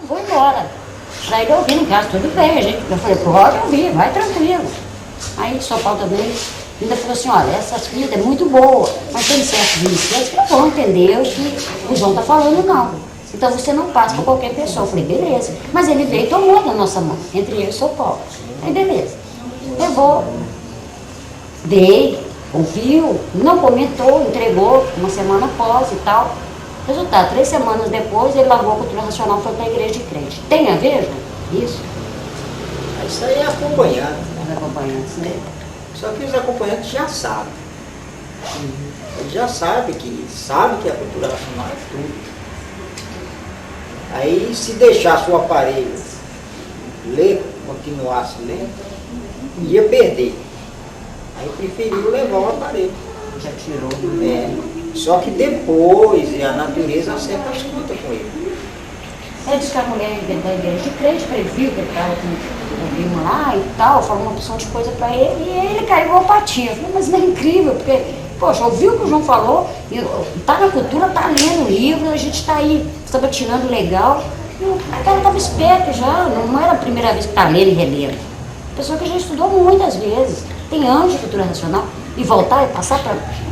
vou embora. Pra ele ouvir em casa, tudo bem, eu falei, pode ouvir, vai tranquilo. Aí São Paulo também ainda falou assim, olha, essa filha é muito boa, mas tem certos iniciantes que não vão entender o que o João está falando, não. Então você não passa para qualquer pessoa. Eu falei, beleza. Mas ele veio e tomou da nossa mão, entre eu e São Paulo. Aí beleza. Levou, dei, ouviu, não comentou, entregou uma semana após e tal. Resultado, 3 semanas depois ele largou a cultura racional e foi para a igreja de crente. Tem a ver, João? Isso? Isso aí é acompanhante. Os acompanhantes, né? Só que os acompanhantes já sabem. Eles já sabem que a cultura racional é tudo. Aí se deixasse o aparelho ler, continuasse lendo, ia perder. Aí preferiu levar o aparelho. Já tirou. Só que depois a natureza acerta as contas com ele. Ele disse que a mulher da igreja de crente previu que ele estava com o primo lá e tal, falou uma opção de coisa para ele e ele caiu igual patinha. Eu falei, mas não é incrível, porque, poxa, ouviu o que o João falou, está na cultura, está lendo o livro, a gente está aí sabatinando legal. E o cara estava esperto já, não era a primeira vez que está lendo e relendo. Pessoa que já estudou muitas vezes, tem anos de cultura racional, e voltar e passar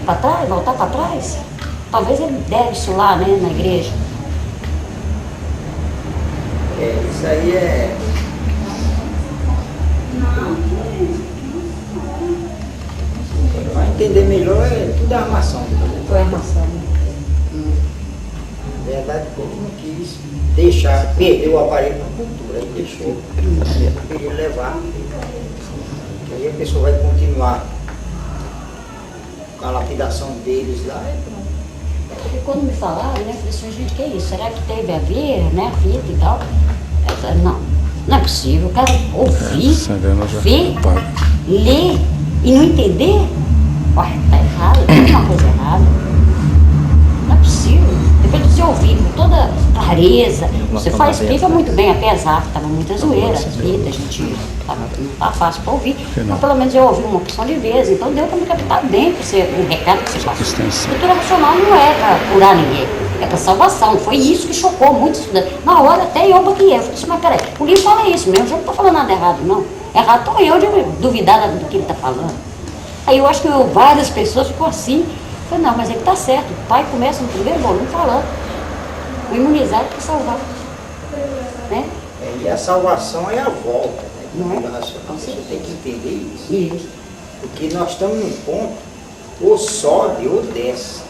para trás, voltar para trás. Talvez ele deve isso lá, né, na igreja. Isso aí é... Para entender melhor, tudo é armação. Foi armação. Na verdade, ele não quis deixar, perder o aparelho para a cultura, ele deixou, queria levar. Aí a pessoa vai continuar com a lapidação deles lá e pronto. Porque quando me falaram, né, eu falei assim, gente, que é isso? Será que teve a ver, né, a fita e tal? Eu falei, não é possível, o cara ouvir, ver, ler e não entender? Ué, tá errado, tem uma coisa errada. Não é possível. Depois de você ouvir com toda clareza, você explica muito bem, apesar que estava muita zoeira, a gente não tá fácil para ouvir, mas pelo menos eu ouvi uma opção de vezes, então deu para me captar bem para você, o recado que você passou. Cultura racional não é para curar ninguém, é para salvação. Foi isso que chocou muitos estudantes. Na hora até eu baquei, eu falei assim, mas peraí, o livro fala isso mesmo, eu já não estou falando nada errado, não. Errado estou eu de duvidar do que ele está falando. Aí eu acho que várias pessoas ficou assim. Eu falei, não, mas ele está certo. O pai começa no primeiro volume falando. O imunizado para salvar. Né? E a salvação é a volta, né? Não é? Você tem que entender isso. Isso. Porque nós estamos num ponto, ou sobe ou desce.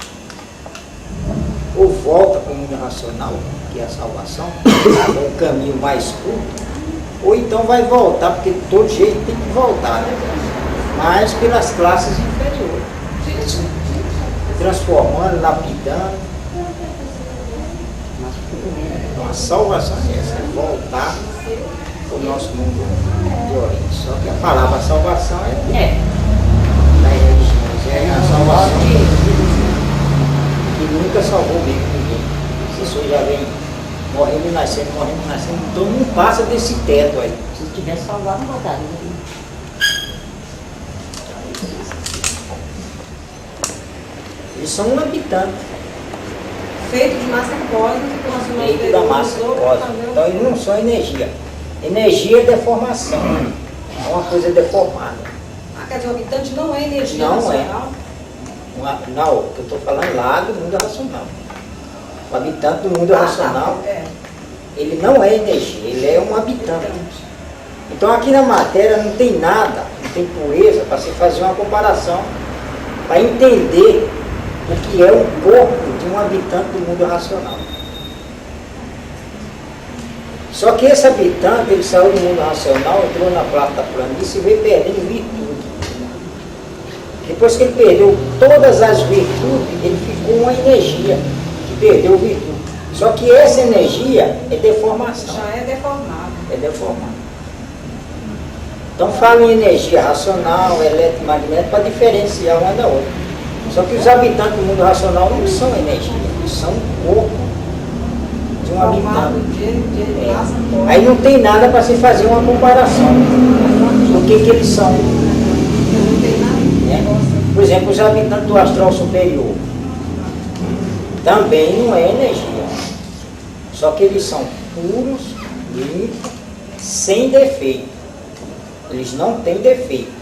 Ou volta para o mundo racional, que é a salvação, um caminho mais curto, ou então vai voltar, porque de todo jeito tem que voltar, né? Mas pelas classes inferiores. Transformando, lapidando. Então a salvação é essa, é voltar para o nosso mundo de origem. Só que a palavra salvação é da religião, é a salvação que nunca salvou mesmo ninguém. As pessoas já vêm morrendo e nascendo, então não passa desse teto aí. Se tivesse salvado, não voltaria. Eles são um habitante. Feito de massa cósmica, Feito da massa cósmica. Então eles não são energia. Energia é deformação. É uma coisa deformada. Quer dizer, o habitante não é energia Não racional? Não, o que eu estou falando lá do mundo racional. O habitante do mundo racional, ele não é energia, ele é um habitante. Então aqui na matéria não tem nada, não tem pureza para se fazer uma comparação, para entender o que é o corpo de um habitante do mundo racional. Só que esse habitante, ele saiu do mundo racional, entrou na plata planície e veio perdendo virtude. Depois que ele perdeu todas as virtudes, ele ficou uma energia que perdeu virtude. Só que essa energia é deformação. Já é deformado. É deformado. Então fala em energia racional, eletromagnética, para diferenciar uma da outra. Só que os habitantes do mundo racional não são energia, eles são o corpo de um habitante. Aí não tem nada para se fazer uma comparação do que eles são. Por exemplo, os habitantes do astral superior também não é energia. Só que eles são puros, limpos, sem defeito. Eles não têm defeito.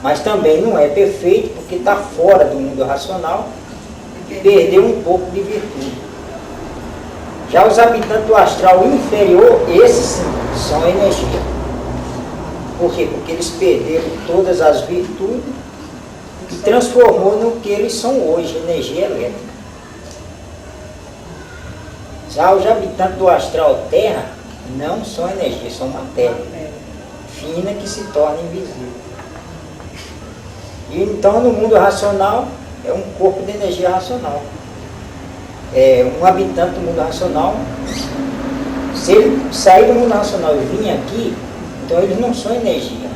Mas também não é perfeito porque está fora do mundo racional e perdeu um pouco de virtude. Já os habitantes do astral inferior, esses sim, são energia. Por quê? Porque eles perderam todas as virtudes e transformou no que eles são hoje, energia elétrica. Já os habitantes do astral terra não são energia, são matéria fina que se torna invisível. E então no mundo racional é um corpo de energia racional. Um habitante do mundo racional, se ele sair do mundo racional e vir aqui, então eles não são energia,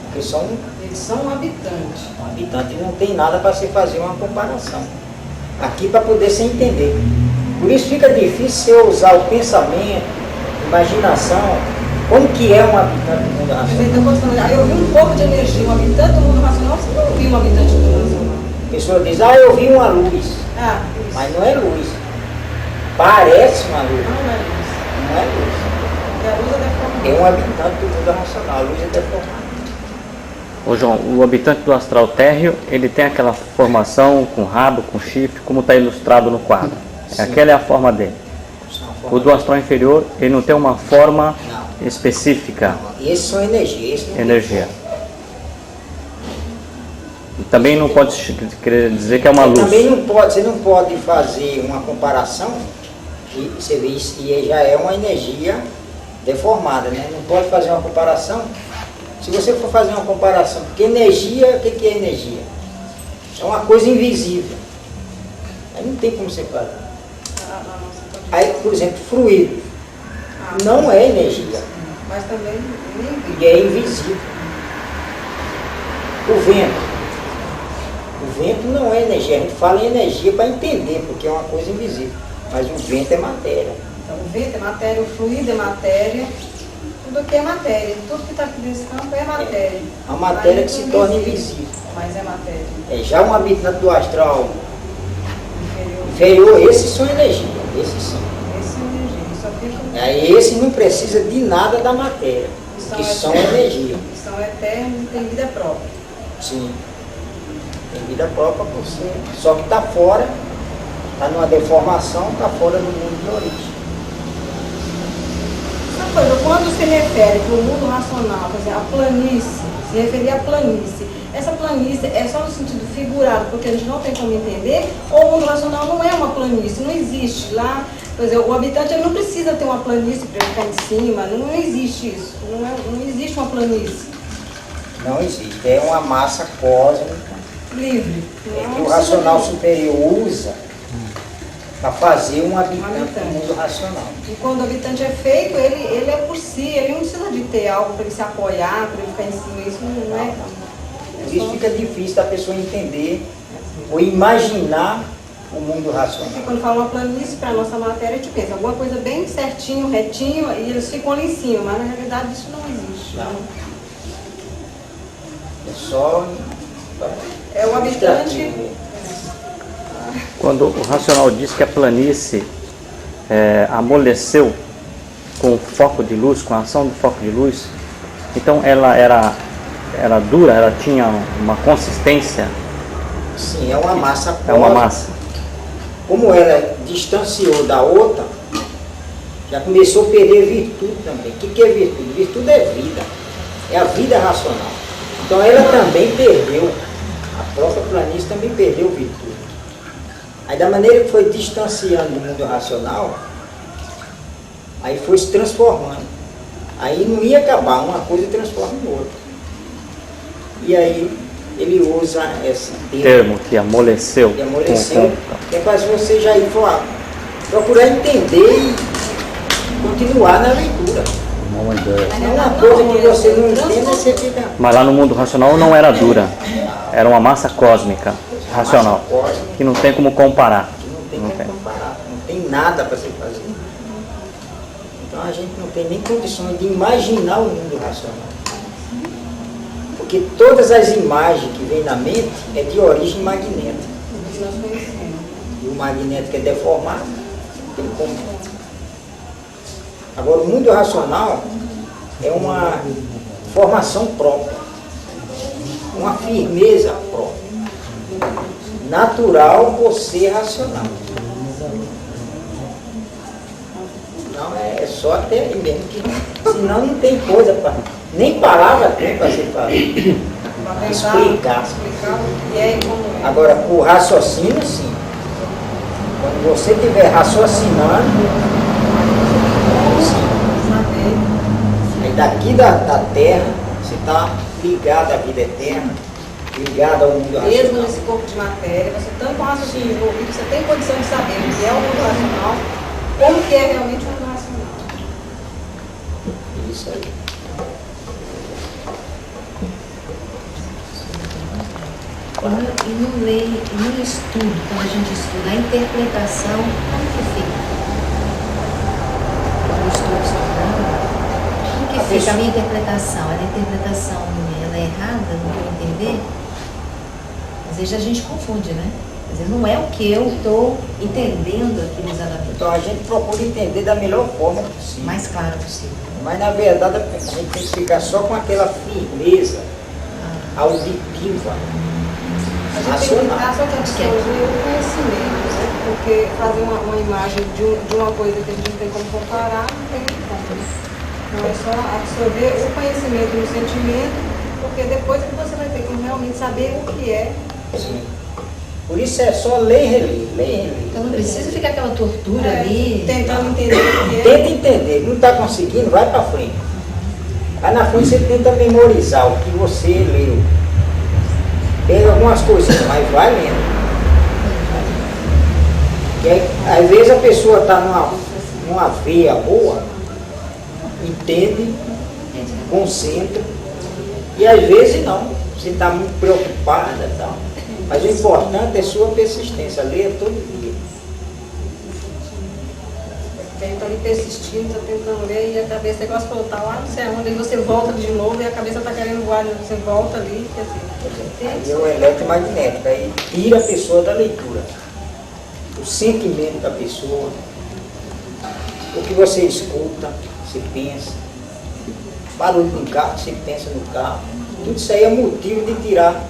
porque eles são um habitante. Um habitante não tem nada para se fazer uma comparação. Aqui para poder se entender. Por isso fica difícil você usar o pensamento, imaginação, como que é um habitante do mundo racional. Eu vi um pouco de energia, um habitante do mundo racional, você não viu um habitante do mundo racional. A pessoa diz, eu vi uma luz. Mas não é luz. Parece uma luz. Não é luz. Não é luz. Porque a luz é deformada. É um habitante do mundo racional, a luz é deformada. Ô João, o habitante do astral térreo, ele tem aquela formação com rabo, com chifre, como está ilustrado no quadro. Sim. Aquela é a forma dele. O do astral inferior, ele não tem uma forma específica. Não. Esses são energia. Energia. Também não pode querer dizer que é uma luz. Também não pode, você não pode fazer uma comparação que você vê isso e já é uma energia deformada, né? Não pode fazer uma comparação. Se você for fazer uma comparação, porque energia, o que é energia? É uma coisa invisível. Aí não tem como você fazer. Aí, por exemplo, fluido não é energia. Mas também nem E é invisível. O vento. O vento não é energia. A gente fala em energia para entender, porque é uma coisa invisível. Mas o vento é matéria. Então, o vento é matéria, o fluido é matéria, tudo aqui é matéria. Tudo que está aqui nesse campo é matéria. A matéria que se torna invisível. Mas é matéria. Já um habitante do astral Inferior. inferior, esses são energia. Esses são. Esse é energia. Só fica... Esse não precisa de nada da matéria, que são energia. São eternos e têm vida própria. Sim. Tem vida própria por si. Só que está fora, está numa deformação, está fora do mundo de origem. Essa coisa, quando se refere para o mundo racional, por exemplo, a planície, se referir à planície, essa planície é só no sentido figurado, porque a gente não tem como entender, ou o mundo racional não é uma planície, não existe lá. Por exemplo, o habitante ele não precisa ter uma planície para ficar em cima, não existe isso, não existe uma planície. Não existe, é uma massa cósmica Livre. que o racional superior usa para fazer um habitante do mundo racional. E quando o habitante é feito, ele é por si, ele não precisa de ter algo para ele se apoiar, para ele ficar em cima, isso não é. Por isso fica difícil da pessoa entender ou imaginar o mundo racional. Porque quando fala uma planície para a nossa matéria, a gente pensa alguma coisa bem certinho, retinho, e eles ficam ali em cima, mas na realidade isso não existe. Não. É só... É o habitante... Quando o racional diz que a planície amoleceu com o foco de luz, com a ação do foco de luz, então ela era dura, ela tinha uma consistência. Sim, é uma massa É uma massa. Como ela distanciou da outra, já começou a perder virtude também. O que é virtude? Virtude é vida. É a vida racional. Então ela também perdeu. A própria planície também perdeu virtude. Aí da maneira que foi distanciando do mundo racional, aí foi se transformando. Aí não ia acabar, uma coisa transforma em outra. E aí ele usa esse termo que amoleceu. Que amoleceu, que é para você já ir procurar entender e continuar na leitura. Uma ideia. Não é uma coisa que você não entende, você fica... Mas lá no mundo racional não era dura, era uma massa cósmica, racional, que não tem como comparar. Que não tem como comparar, não tem nada para se fazer. Então a gente não tem nem condições de imaginar o mundo racional. Porque todas as imagens que vêm na mente é de origem magnética. que nós conhecemos. E o magnético é deformado, não tem como Agora, o mundo racional é uma formação própria, uma firmeza própria, natural por ser racional. Não, é só até aí mesmo, que senão não tem coisa para. Nem palavra tem para ser explicar. O que é e como é. Agora, o raciocínio, sim. Quando você estiver raciocinando, aí daqui da Terra, você está ligado à vida eterna, ligado ao mundo racional. Mesmo nesse corpo de matéria, você tanto com raciocínio envolvido, você tem condição de saber o que é o mundo racional, como que é realmente o mundo racional. Isso aí. E no estudo, quando a gente estuda a interpretação, como que fica? Quando eu estou estudando, como que fica a minha interpretação? A interpretação ela é errada, não vou entender? Às vezes a gente confunde, né? Às vezes não é o que eu estou entendendo aqui exatamente. Então a gente procura entender da melhor forma possível. Mais claro possível. Mas na verdade a gente tem que ficar só com aquela firmeza auditiva. A gente tem que dar só que absorver o conhecimento, né? Porque fazer uma imagem de uma coisa que a gente não tem como comparar, não tem como. Então é só absorver o conhecimento no sentimento, porque depois que você vai ter como realmente saber o que é. Sim. Por isso é só ler e reler, ler e reler. Então não precisa ficar aquela tortura ali. Tentando entender o que é. Tenta entender, não está conseguindo, vai para frente. Aí na frente você tenta memorizar o que você leu. Pega algumas coisas, mas vai lendo. E aí, às vezes a pessoa está numa veia boa, entende, concentra, e às vezes não. Você está muito preocupada e tal. Mas o importante é sua persistência, leia todo dia. Está ali persistindo, está tentando ler e a cabeça, o negócio voltar lá, não sei onde, aí você volta de novo e a cabeça está querendo voar, você volta ali, quer dizer. Aí é o eletromagnético, aí tira a pessoa da leitura. O sentimento da pessoa, o que você escuta, você pensa, barulho no carro, você pensa no carro, tudo isso aí é motivo de tirar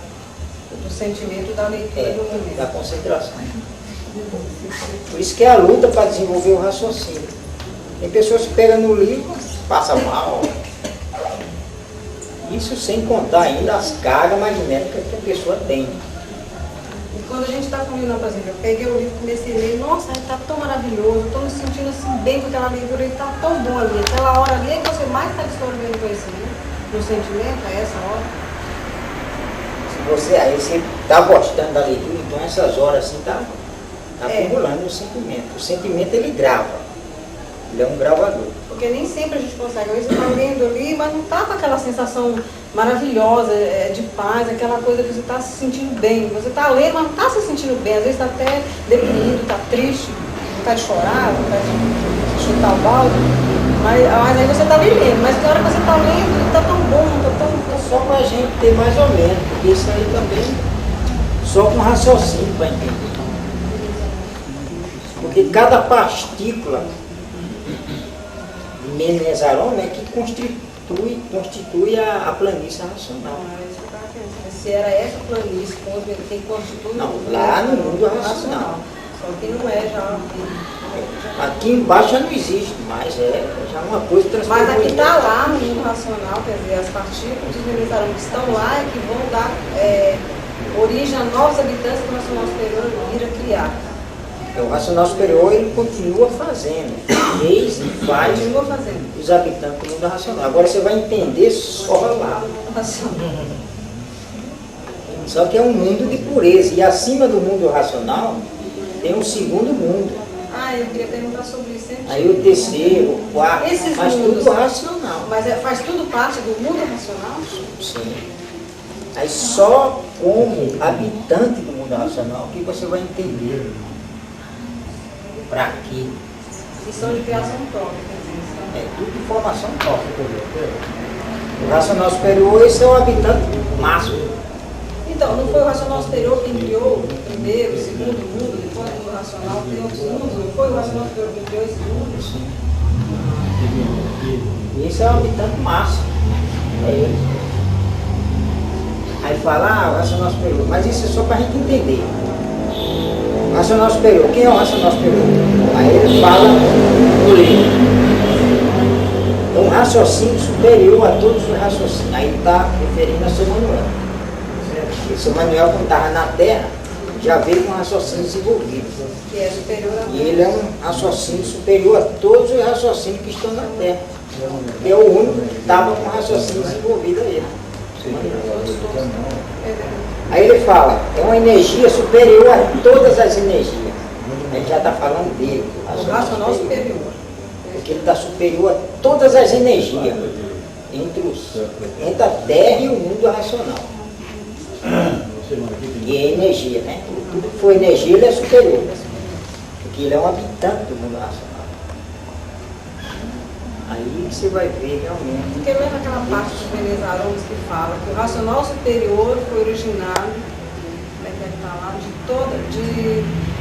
Do sentimento da leitura do momento. da concentração. Por isso que é a luta para desenvolver o raciocínio. Tem pessoas que pegam no livro, passam mal. Isso sem contar ainda as cargas magnéticas que a pessoa tem. E quando a gente está combinando, por exemplo, eu peguei o livro, comecei a ler, nossa, ele está tão maravilhoso, estou me sentindo assim bem com aquela leitura, ele está tão bom ali. Aquela hora ali é que você mais está absorvendo conhecimento, no sentimento, é essa hora. Aí você está gostando da leitura, então essas horas assim está acumulando o sentimento. O sentimento ele grava, ele é um gravador. Porque nem sempre a gente consegue. Às vezes você está lendo ali, mas não está com aquela sensação maravilhosa, de paz, aquela coisa que você está se sentindo bem. Você está lendo, mas não está se sentindo bem. Às vezes está até deprimido, está triste, vontade de chorar, vontade de chutar o balde. Mas aí você está lendo. Mas na hora que você está lendo, está tão bom, está tão... Só para a gente ter mais ou menos, porque isso aí também só com raciocínio para entender. Porque cada partícula de Menezarone é que constitui a planície racional. Se era essa planície quem constitui... Não, lá no mundo racional. Só que não é já... Aqui embaixo já não existe mais, já uma coisa transformada. Mas aqui está lá no mundo racional, quer dizer, as partículas de Menezarone que estão lá e que vão dar origem a novos habitantes que o racional superior vira criar. O racional superior ele continua fazendo, fez e faz Continua fazendo. os habitantes do mundo racional. Agora você vai entender só lá. Só que é um mundo de pureza. E acima do mundo racional tem um segundo mundo. Eu queria perguntar sobre isso. Aí o terceiro, o quarto, Esses mas mundos, tudo racional. Mas faz tudo parte do mundo racional? Sim. Aí só como habitante do mundo racional que você vai entender. Para quê? E são de criação própria. É tudo informação própria. O racional superior, esse é o habitante máximo. Então, não foi o racional superior quem criou o primeiro, o segundo mundo, depois o racional criou o segundo? Não foi o racional superior quem criou esse mundo? Isso é o habitante máximo. É ele. Aí fala, o racional superior. Mas isso é só para a gente entender. Racional superior. Quem é o racional superior? Aí ele fala no livro. Um raciocínio superior a todos os raciocínios. Aí ele está referindo a seu Manuel. E seu Manuel, quando estava na Terra, já veio com um raciocínio desenvolvido. Que é superior a E ele é um raciocínio superior a todos os raciocínios que estão na Terra. É o único que estava com raciocínio desenvolvido a ele. Aí ele fala, é uma energia superior a todas as energias. A gente já está falando dele. o racional superior. Porque ele está superior a todas as energias. Entre a Terra e o mundo racional. E é energia, né? Tudo que for energia, ele é superior. Porque ele é um habitante do mundo racional. Aí você vai ver realmente. Porque lembra aquela parte dos Benes Aromas que fala que o racional superior foi originado, como é que ele está lá,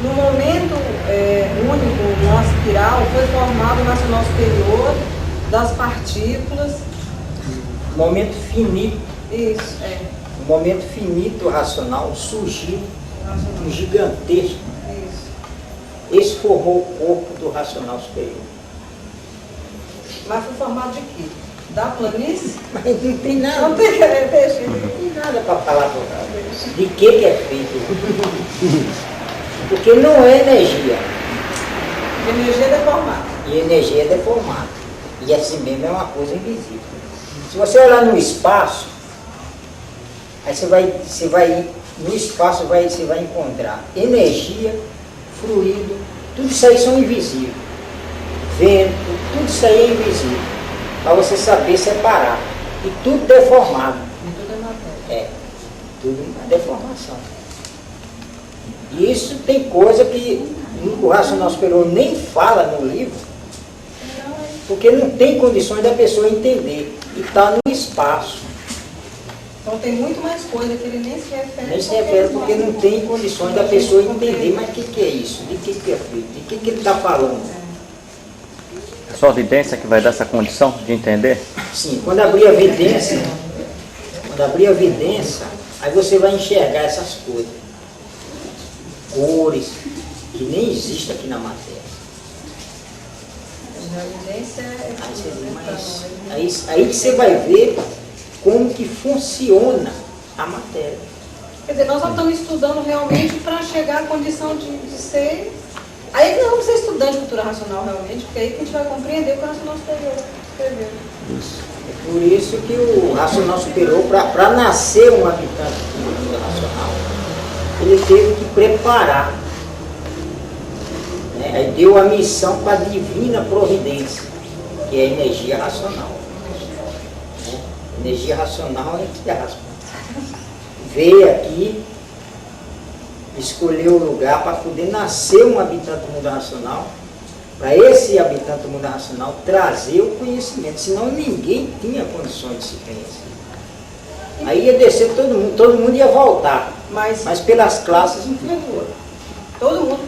no momento único, nossa espiral, foi formado o racional superior das partículas. Momento finito. Isso, No momento finito racional surgiu um gigantesco. isso. Esse formou o corpo do racional superior. Mas foi formado de quê? Da planície? Mas não tem nada. Não tem peixe. Não tem nada para falar de que é feito. Porque não é energia. Energia deformada. E energia é deformada. E assim mesmo é uma coisa invisível. Se você olhar no espaço, aí você vai no espaço você vai encontrar energia, fluido, tudo isso aí são invisíveis. Vento, tudo isso aí é invisível. Para você saber separar. E tudo deformado. E tudo é matéria. É, tudo uma deformação. E isso tem coisa que o racional superior nem fala no livro, porque não tem condições da pessoa entender. E está no espaço. Então tem muito mais coisa que ele nem se refere. Nem se refere porque não tem condições da pessoa entender, mas o que é isso? De que é feito? De que ele está falando? É só a evidência que vai dar essa condição de entender? Sim, quando abrir a evidência, aí você vai enxergar essas coisas. Cores, que nem existem aqui na matéria. A evidência Aí que você vai ver como que funciona a matéria. Quer dizer, nós só estamos estudando realmente para chegar à condição de ser. Aí que nós vamos ser estudantes de cultura racional realmente, porque aí que a gente vai compreender o que o racional superior escreveu. É por isso que o racional superior, para nascer um habitante do mundo racional, ele teve que preparar. Né? Aí deu a missão para a divina providência, que é a energia racional. Né? Energia racional é que veio aqui, escolheu o lugar para poder nascer um habitante do mundo racional, para esse habitante do mundo racional trazer o conhecimento, senão ninguém tinha condições de se conhecer. Aí ia descer todo mundo ia voltar, mas pelas classes inferiores. Todo mundo.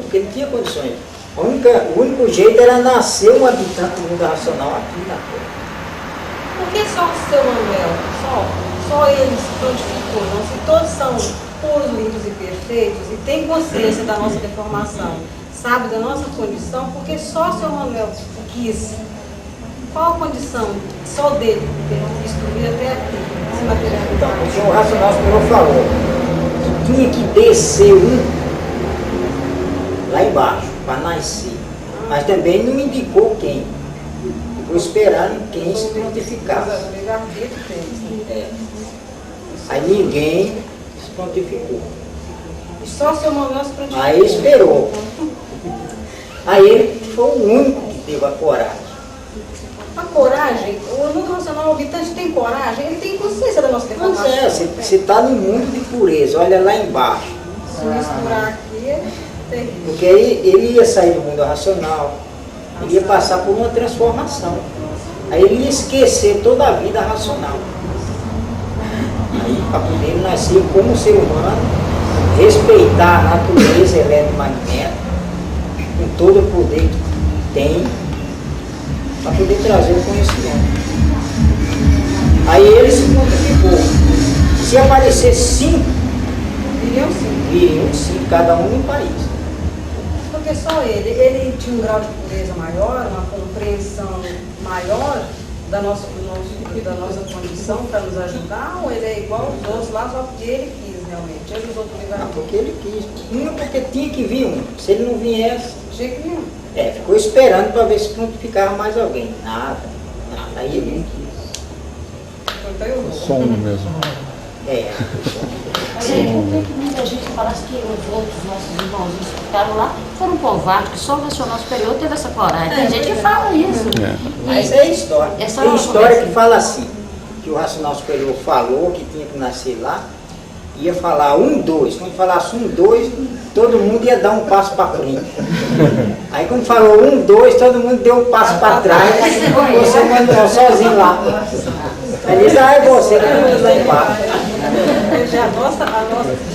Porque não tinha condições. O único jeito era nascer um habitante do mundo racional aqui na Terra. Por que só o seu Manuel? Só ele se prontificou, não? Se todos são puros, limpos e perfeitos e têm consciência da nossa deformação, sabe da nossa condição, porque só o seu Manuel quis. Qual a condição só dele ter visto vir até aqui, se materializar? Então, porque o racional superior falou que tinha que descer lá embaixo, para nascer. Mas também não indicou quem. Ficou esperando quem se prontificasse. É. Aí ninguém se prontificou. E só o seu Manuel se prontificou. Aí esperou. Aí ele foi o único que teve a coragem. A coragem, o mundo racional, o habitante tem coragem, ele tem consciência da nossa deformação. Mas você está no mundo de pureza, olha lá embaixo. Se misturar aqui é terrível. Porque aí ele ia sair do mundo racional, ele ia passar por uma transformação. Aí ele ia esquecer toda a vida racional. Aí para poder nascer como ser humano, respeitar a natureza eletromagnética, com todo o poder que tem, para poder trazer o conhecimento. Aí ele se multiplicou. Se aparecer 5, viriam 5, cada um em um país. Porque só ele tinha um grau de pureza maior, uma compreensão maior da nossa condição para nos ajudar, ou ele é igual aos outros lá, só porque ele quis realmente? Ele usou o livro. Porque ele quis. Não, porque tinha que vir um. Se ele não viesse, De jeito nenhum. ficou esperando para ver se prontificava mais alguém. Nada. Aí ele não quis. Então eu vou. Som mesmo. Mas aí por que muita gente falasse que os outros nossos irmãozinhos que ficaram lá foram covardes, que só o Nacional Superior teve essa coragem? Tem gente que fala isso. Mas é história. Essa Tem é uma história conversa. que fala assim, que o Racional Superior falou que tinha que nascer lá, ia falar 1, 2. Quando falasse 1, 2, todo mundo ia dar um passo para frente. Aí quando falou 1, 2, todo mundo deu um passo para trás, você mandou sozinho lá. Ele disse, é você que não lá embaixo. A nossa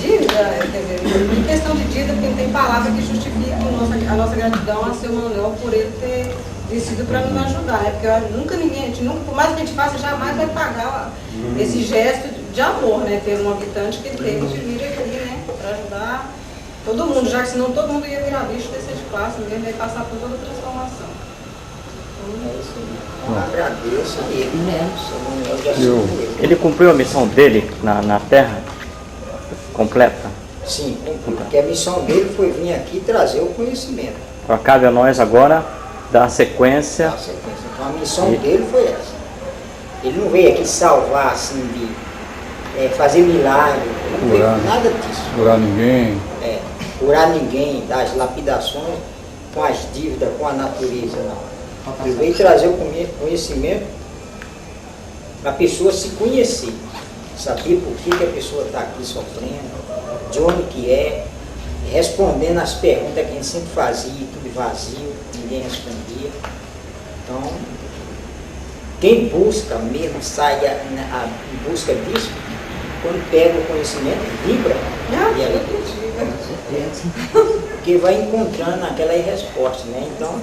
dívida, quer dizer, em questão de dívida, porque não tem palavra que justifique a nossa gratidão a seu Manuel por ele ter decidido para nos ajudar, né? Porque nunca ninguém, a gente nunca, por mais que a gente faça, jamais vai pagar esse gesto de amor, né? Ter um habitante que teve de vir aqui, né? Para ajudar todo mundo, já que senão todo mundo ia virar bicho, descer de classe, ninguém vai passar por toda a transformação. É isso aí. Agradeço a ele. Ele cumpriu a missão dele na Terra completa? Sim, porque a missão dele foi vir aqui e trazer o conhecimento. Então, cabe a nós agora dar sequência. Então a missão dele foi essa. Ele não veio aqui salvar, assim, de fazer milagre, ele não veio nada disso. Curar ninguém. Curar ninguém, das lapidações com as dívidas, com a natureza, não. Ele veio trazer o conhecimento para a pessoa se conhecer, saber por que a pessoa está aqui sofrendo, de onde que é, respondendo as perguntas que a gente sempre fazia, tudo vazio, ninguém respondia. Então, quem busca mesmo, sai em busca disso, quando pega o conhecimento, vibra. E aí, porque vai encontrando aquela resposta, né? Então,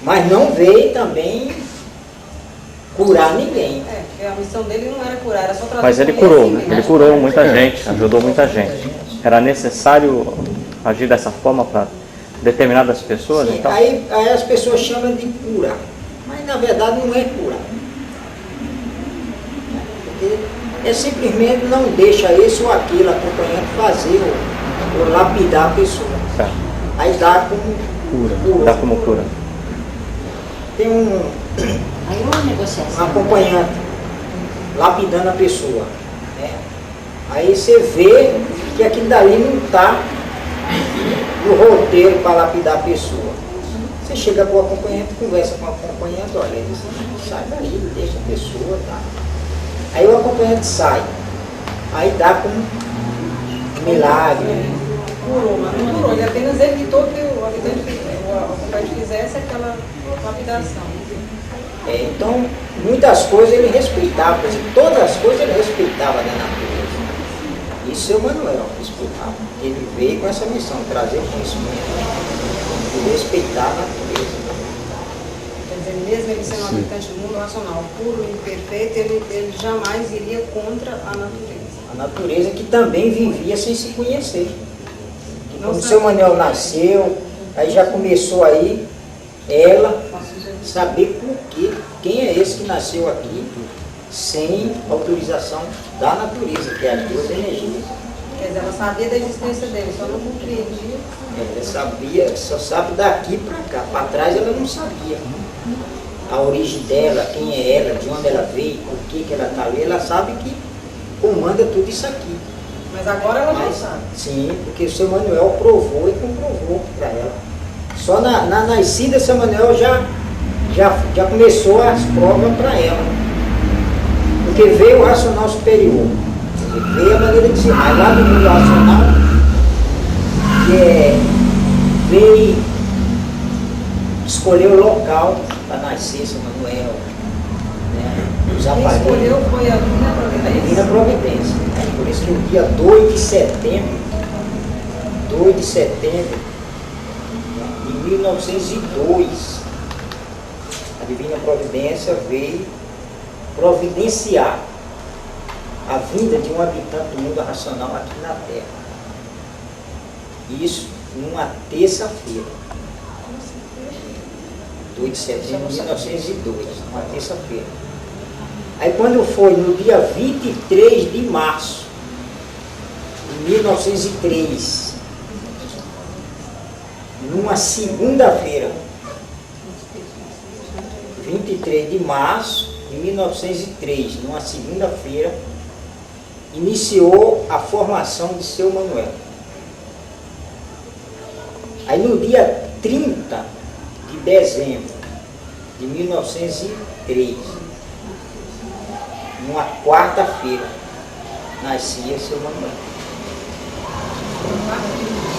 mas não veio também curar ninguém. Porque a missão dele não era curar, era só trazer. Mas ele curou, né? Ele curou muita gente, ajudou muita gente. Era necessário agir dessa forma para determinadas pessoas? Sim, então? aí as pessoas chamam de cura, mas na verdade não é cura. Porque é simplesmente não deixa esse ou aquele acompanhante fazer ou lapidar a pessoa. Certo. Aí dá como cura. Dá como cura. Tem um acompanhante lapidando a pessoa, né? Aí você vê que aquilo dali não está no roteiro para lapidar a pessoa. Você chega com o acompanhante, conversa com o acompanhante, olha, ele diz, sai daí, deixa a pessoa, tá? Aí o acompanhante sai, aí dá como um milagre. Curou, mas não curou, ele apenas evitou que o acompanhante fizesse aquela lapidação. Então, muitas coisas ele respeitava, por exemplo, todas as coisas ele respeitava da natureza. Isso é o Manuel respeitava. Ele veio com essa missão, trazer o conhecimento e respeitar a natureza. Quer dizer, mesmo ele sendo um habitante do mundo racional, puro e perfeito, ele jamais iria contra a natureza. A natureza que também vivia sem se conhecer. Quando o seu Manuel nasceu, aí já começou aí ela saber por quê, quem é esse que nasceu aqui sem autorização da natureza, que é as duas energias. Quer dizer, ela sabia da existência dele, só não compreendia. Ela sabia, só sabe daqui para cá, para trás ela não sabia. A origem dela, quem é ela, de onde ela veio, por que ela está ali, ela sabe que comanda tudo isso aqui. Mas agora ela já sabe. Sim, porque o seu Manuel provou e comprovou para ela. Só na nascida, seu Manuel já começou as provas para ela. Porque veio o racional superior. Veio a maneira de ser. Mas lá no mundo racional, veio escolher o local para nascer seu Manuel. Né? Os Quem aparelhos. escolheu foi a Divina A Providência. Divina Providência. Né? Por isso que no dia 2 de setembro, de 1902, A divina providência veio providenciar a vinda de um habitante do mundo racional aqui na Terra. Isso numa terça-feira. 2 de setembro de 1902, uma terça-feira. Aí quando foi no dia 23 de março de 1903, numa segunda-feira, 23 de março de 1903, numa segunda-feira, iniciou a formação de seu Manuel. Aí no dia 30 de dezembro de 1903, numa quarta-feira, nascia seu Manuel.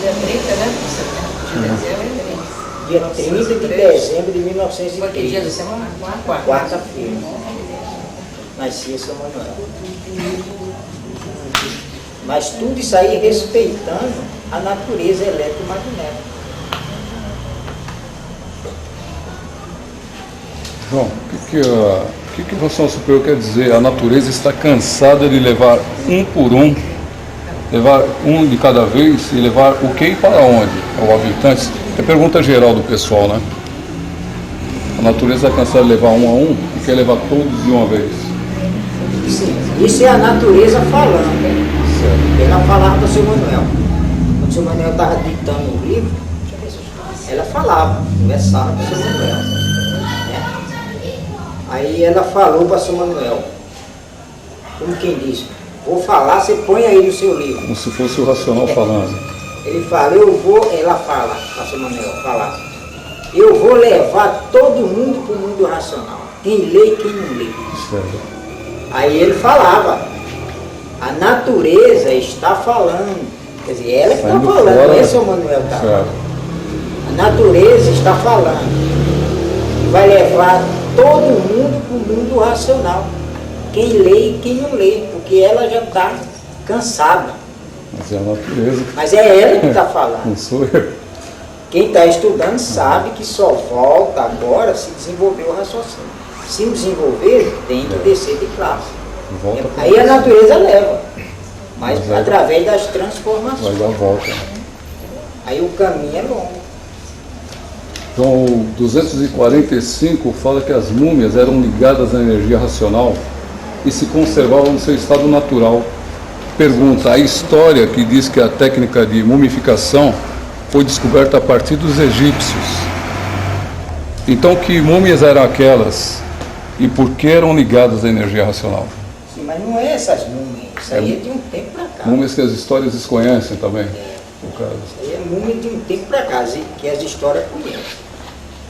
Dia 30, né? Dia 30 de dezembro de 1903. Foi que dia da semana? Quarta-feira. Nascia seu Manuel. Mas tudo isso aí respeitando a natureza eletromagnética. João, o que a Vossa Superior quer dizer? A natureza está cansada de levar um por um, levar um de cada vez e levar o que e para onde? Ao habitante? É pergunta geral do pessoal, né? A natureza está cansada de levar um a um e quer levar todos de uma vez. Sim, isso é a natureza falando, né? Ela falava para o seu Manuel. Quando o seu Manuel estava ditando o livro, ela falava, conversava com o seu Manuel. Né? Aí ela falou para o seu Manuel, como quem diz, vou falar, você põe aí no seu livro. Como se fosse o racional falando. Ele fala, ela fala para o seu Manuel, falar, eu vou levar todo mundo para o mundo racional. Quem lê e quem não lê. Certo. Aí ele falava, a natureza está falando, quer dizer, ela que está Saindo falando, fora, não é seu Manuel que está certo. falando. A natureza está falando, que vai levar todo mundo para o mundo racional, quem lê e quem não lê, porque ela já está cansada. Mas é a natureza. Mas é ela que está falando. Não sou eu. Quem está estudando sabe que só volta agora se desenvolver o raciocínio. Se não desenvolver, tem que descer de classe. Volta pra Aí a você. natureza leva, mas Mas aí- através das Vai transformações. dar a volta. Aí o caminho é longo. Então, o 245 fala que as múmias eram ligadas à energia racional e se conservavam no seu estado natural. Pergunta, a história que diz que a técnica de mumificação foi descoberta a partir dos egípcios. Então, que múmias eram aquelas e por que eram ligadas à energia racional? Sim, mas não é essas múmias, isso aí é de um tempo para cá. Múmias que as histórias desconhecem também, no caso. Isso aí é múmia de um tempo para cá, que as histórias conhecem.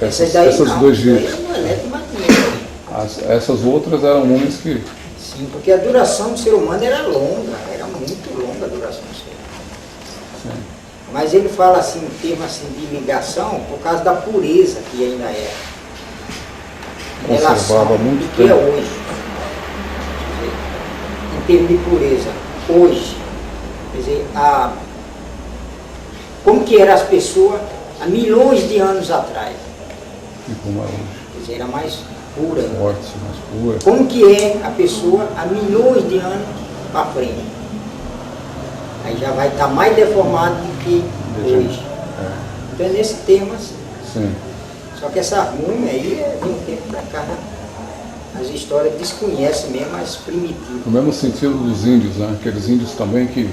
Essas não, do isso daí Egito. não é eletromagnético. Essas outras eram múmias que... Sim, porque a duração do ser humano era longa, era muito longa a duração do ser humano. Mas ele fala assim, em termos assim, de ligação, por causa da pureza que ainda era. Em Conservava relação muito do que é tempo. hoje. Em termos de pureza, hoje, quer dizer, como que eram as pessoas há milhões de anos atrás? E como eram Quer dizer, era mais pura. fortes, mais puras. Como que é a pessoa há milhões de anos para frente? Aí já vai estar mais deformado do que hoje. Então é nesse tema assim. Sim. Só que essa múmia aí é de um tempo para cá. Né? As histórias desconhecem mesmo as primitivas. No mesmo sentido dos índios, né? Aqueles índios também que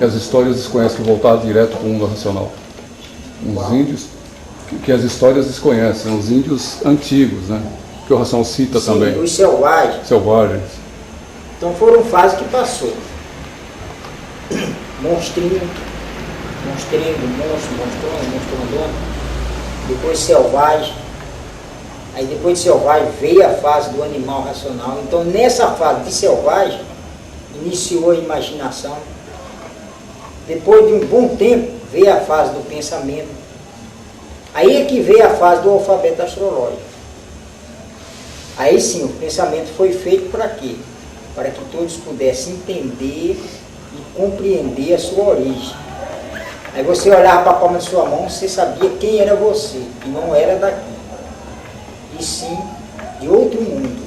as histórias desconhecem, que voltaram direto para o mundo racional. Os índios que as histórias desconhecem, os índios antigos, né? Que o racional cita Sim, também. os selvagens. Selvagens. Então foram fases que passou. Monstrinho, monstrão, depois selvagem. Aí depois de selvagem veio a fase do animal racional. Então nessa fase de selvagem iniciou a imaginação. Depois de um bom tempo veio a fase do pensamento. Aí é que veio a fase do alfabeto astrológico. Aí sim, o pensamento foi feito para quê? Para que todos pudessem entender e compreender a sua origem. Aí você olhava para a palma de sua mão, você sabia quem era você, e não era daqui. e sim de outro mundo.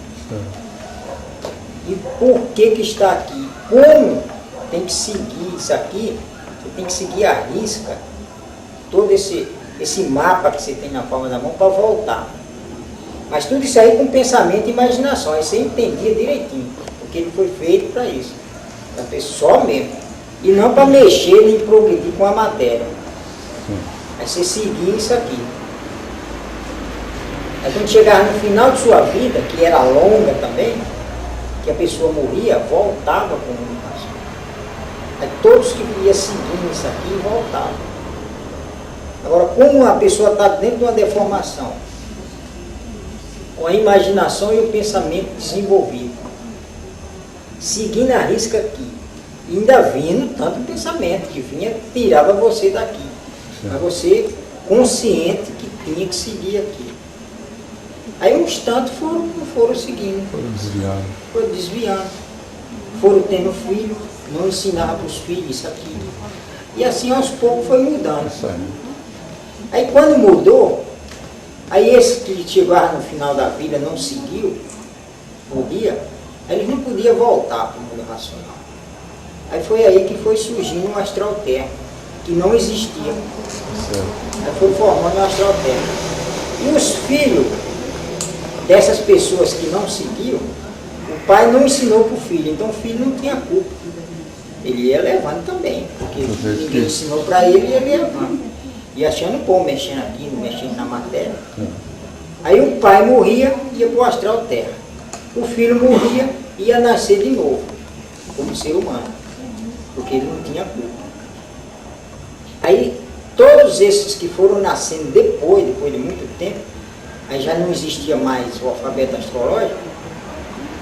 E por que está aqui? Como tem que seguir isso aqui? Você tem que seguir a risca, todo esse mapa que você tem na palma da mão para voltar. Mas tudo isso aí com pensamento e imaginação, aí você entendia direitinho, porque ele foi feito para isso, para pessoa mesmo. E não para mexer nem progredir com a matéria. Aí você seguir isso aqui. Aí quando chegava no final de sua vida, que era longa também, que a pessoa morria, voltava com a comunicação. Aí todos que iam seguindo isso aqui voltavam. Agora, como a pessoa está dentro de uma deformação, com a imaginação e o pensamento desenvolvido, seguindo a risca aqui, e ainda vindo tanto pensamento que vinha, tirava você daqui. Mas você consciente que tinha que seguir aqui. Aí uns tantos foram seguindo. Foram desviando. Foram tendo filho, não ensinavam para os filhos isso aqui. E assim aos poucos foi mudando. Aí quando mudou, aí esse que chegava no final da vida não seguiu, podia, aí eles não podiam voltar para o mundo racional. Aí foi aí que foi surgindo um astral terra, que não existia. Aí foi formando um astral terra. E os filhos dessas pessoas que não seguiam, o pai não ensinou para o filho, então o filho não tinha culpa. Ele ia levando também, porque ninguém ensinou para ele e ele ia levando. E achando bom, mexendo aqui, mexendo na matéria. Aí o pai morria, ia para o astral terra. O filho morria, ia nascer de novo, como ser humano, porque ele não tinha culpa. Aí todos esses que foram nascendo depois de muito tempo, aí já não existia mais o alfabeto astrológico,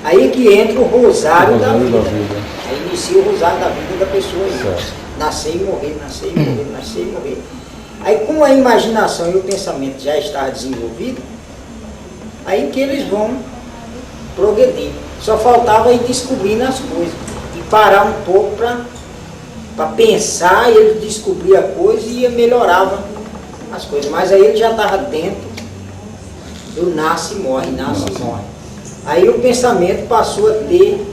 aí que entra o rosário da vida. Aí inicia o rosário da vida da pessoa. Nascer e morrer, nascer e morrer, nascer e morrer. Aí com a imaginação e o pensamento já está desenvolvido, aí que eles vão progredir. Só faltava ir descobrindo as coisas e parar um pouco para pensar, e ele descobria a coisa e melhorava as coisas. Mas aí ele já estava dentro do nasce e morre, nasce e morre. Aí o pensamento passou a ter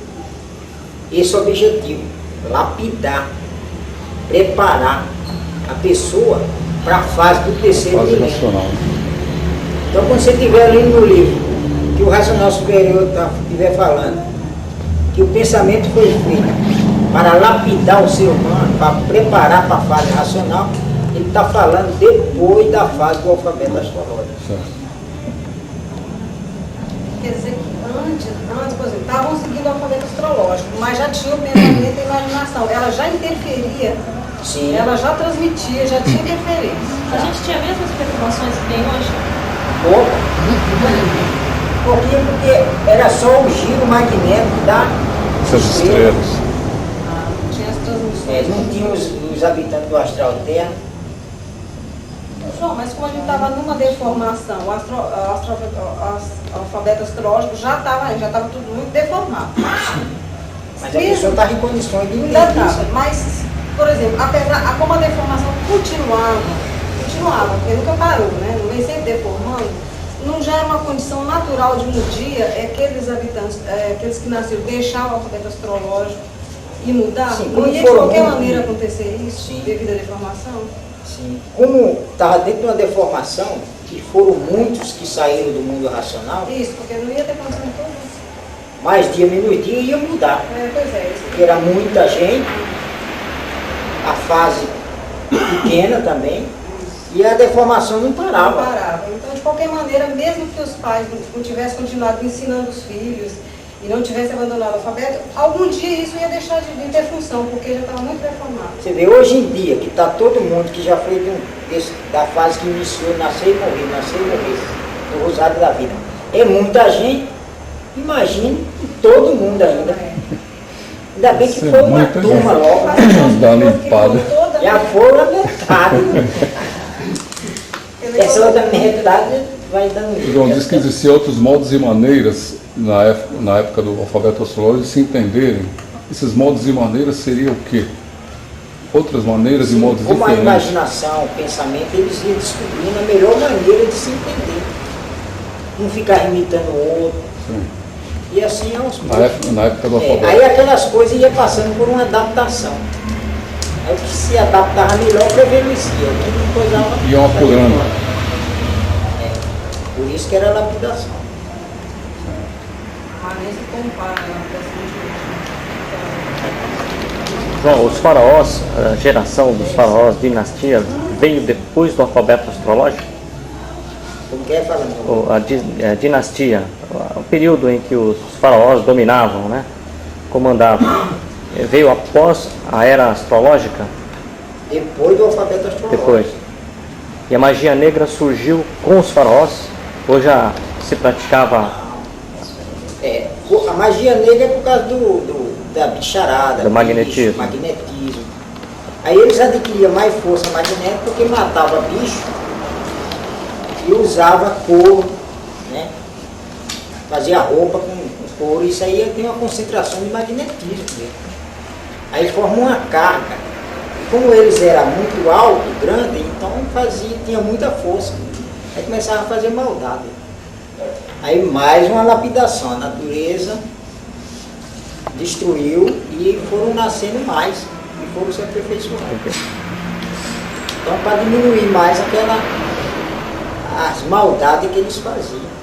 esse objetivo, lapidar, preparar a pessoa para a fase do terceiro milênio. Então quando você estiver lendo no livro, que o racional superior estiver falando, que o pensamento foi feito para lapidar o ser humano, para preparar para a fase racional, ele está falando depois da fase do alfabeto astrológico. Quer dizer que antes, por exemplo, estavam seguindo o alfabeto astrológico, mas já tinha o pensamento e a imaginação. Ela já interferia, Sim. Ela já transmitia, já tinha interferência. A gente tinha as mesmas preocupações que tem hoje? Pouco. Porque era só o giro magnético das estrelas. Não tinha as transmissões. Não tinha os habitantes do astral terra. João, mas como a gente estava numa deformação, o alfabeto astrológico já estava tudo muito deformado. Mas a pessoa estava em condições de ainda estava, mas, por exemplo, apesar como a deformação continuava, porque nunca parou, né? Não vem sempre deformando, não já era uma condição natural de um dia aqueles habitantes, aqueles que nasceram, deixar o alfabeto astrológico e mudar? Sim, não ia de qualquer maneira acontecer isso, sim, devido à deformação? Sim. Como estava dentro de uma deformação, que foram muitos que saíram do mundo racional. Isso, porque não ia ter condição de tudo isso. Mais dia, menos dia, ia mudar. Pois é. Isso. Porque era muita gente, a fase pequena também, e a deformação não parava. Não parava. Então, de qualquer maneira, mesmo que os pais não tivessem continuado ensinando os filhos e não tivessem abandonado o alfabeto, algum dia isso ia deixar de ter função, porque já estava muito deformado. Você vê, hoje em dia, que está todo mundo que já foi da fase que iniciou, nascer e morrer, do rosário da vida. É muita gente, imagine todo mundo ainda. Ainda bem que foi uma turma logo. Já foram a metade. Essa outra metade vai dando. João diz que existiam outros modos e maneiras na época do alfabeto astrológico de se entenderem. Esses modos e maneiras seriam o quê? Outras maneiras e modos como diferentes. Como a imaginação, o pensamento, eles iam descobrindo a melhor maneira de se entender. um ficava imitando o outro. Sim. E assim aos Na época do alfabeto. aí aquelas coisas iam passando por uma adaptação. Aí o que se adaptava melhor prevalecia. Não coisava. Iam apurando. Por isso que era a lapidação. Mas nem se compara na João, os faraós, a geração dos faraós, dinastia, veio depois do alfabeto astrológico? Como que é falando? A dinastia, o período em que os faraós dominavam, né? Comandavam, veio após a era astrológica? Depois do alfabeto astrológico. Depois. E a magia negra surgiu com os faraós? Ou já se praticava? A magia negra é por causa da bicharada, Do magnetismo. magnetismo. Aí eles adquiriam mais força magnética porque matava bicho e usava couro, né? Fazia roupa com couro. Isso aí tem uma concentração de magnetismo mesmo. Aí forma uma carga. E como eles eram muito altos, grandes, então tinha muita força. Aí começava a fazer maldade. Aí mais uma lapidação. A natureza destruiu e foram nascendo mais. E foram se aperfeiçoando. Então para diminuir mais as maldades que eles faziam.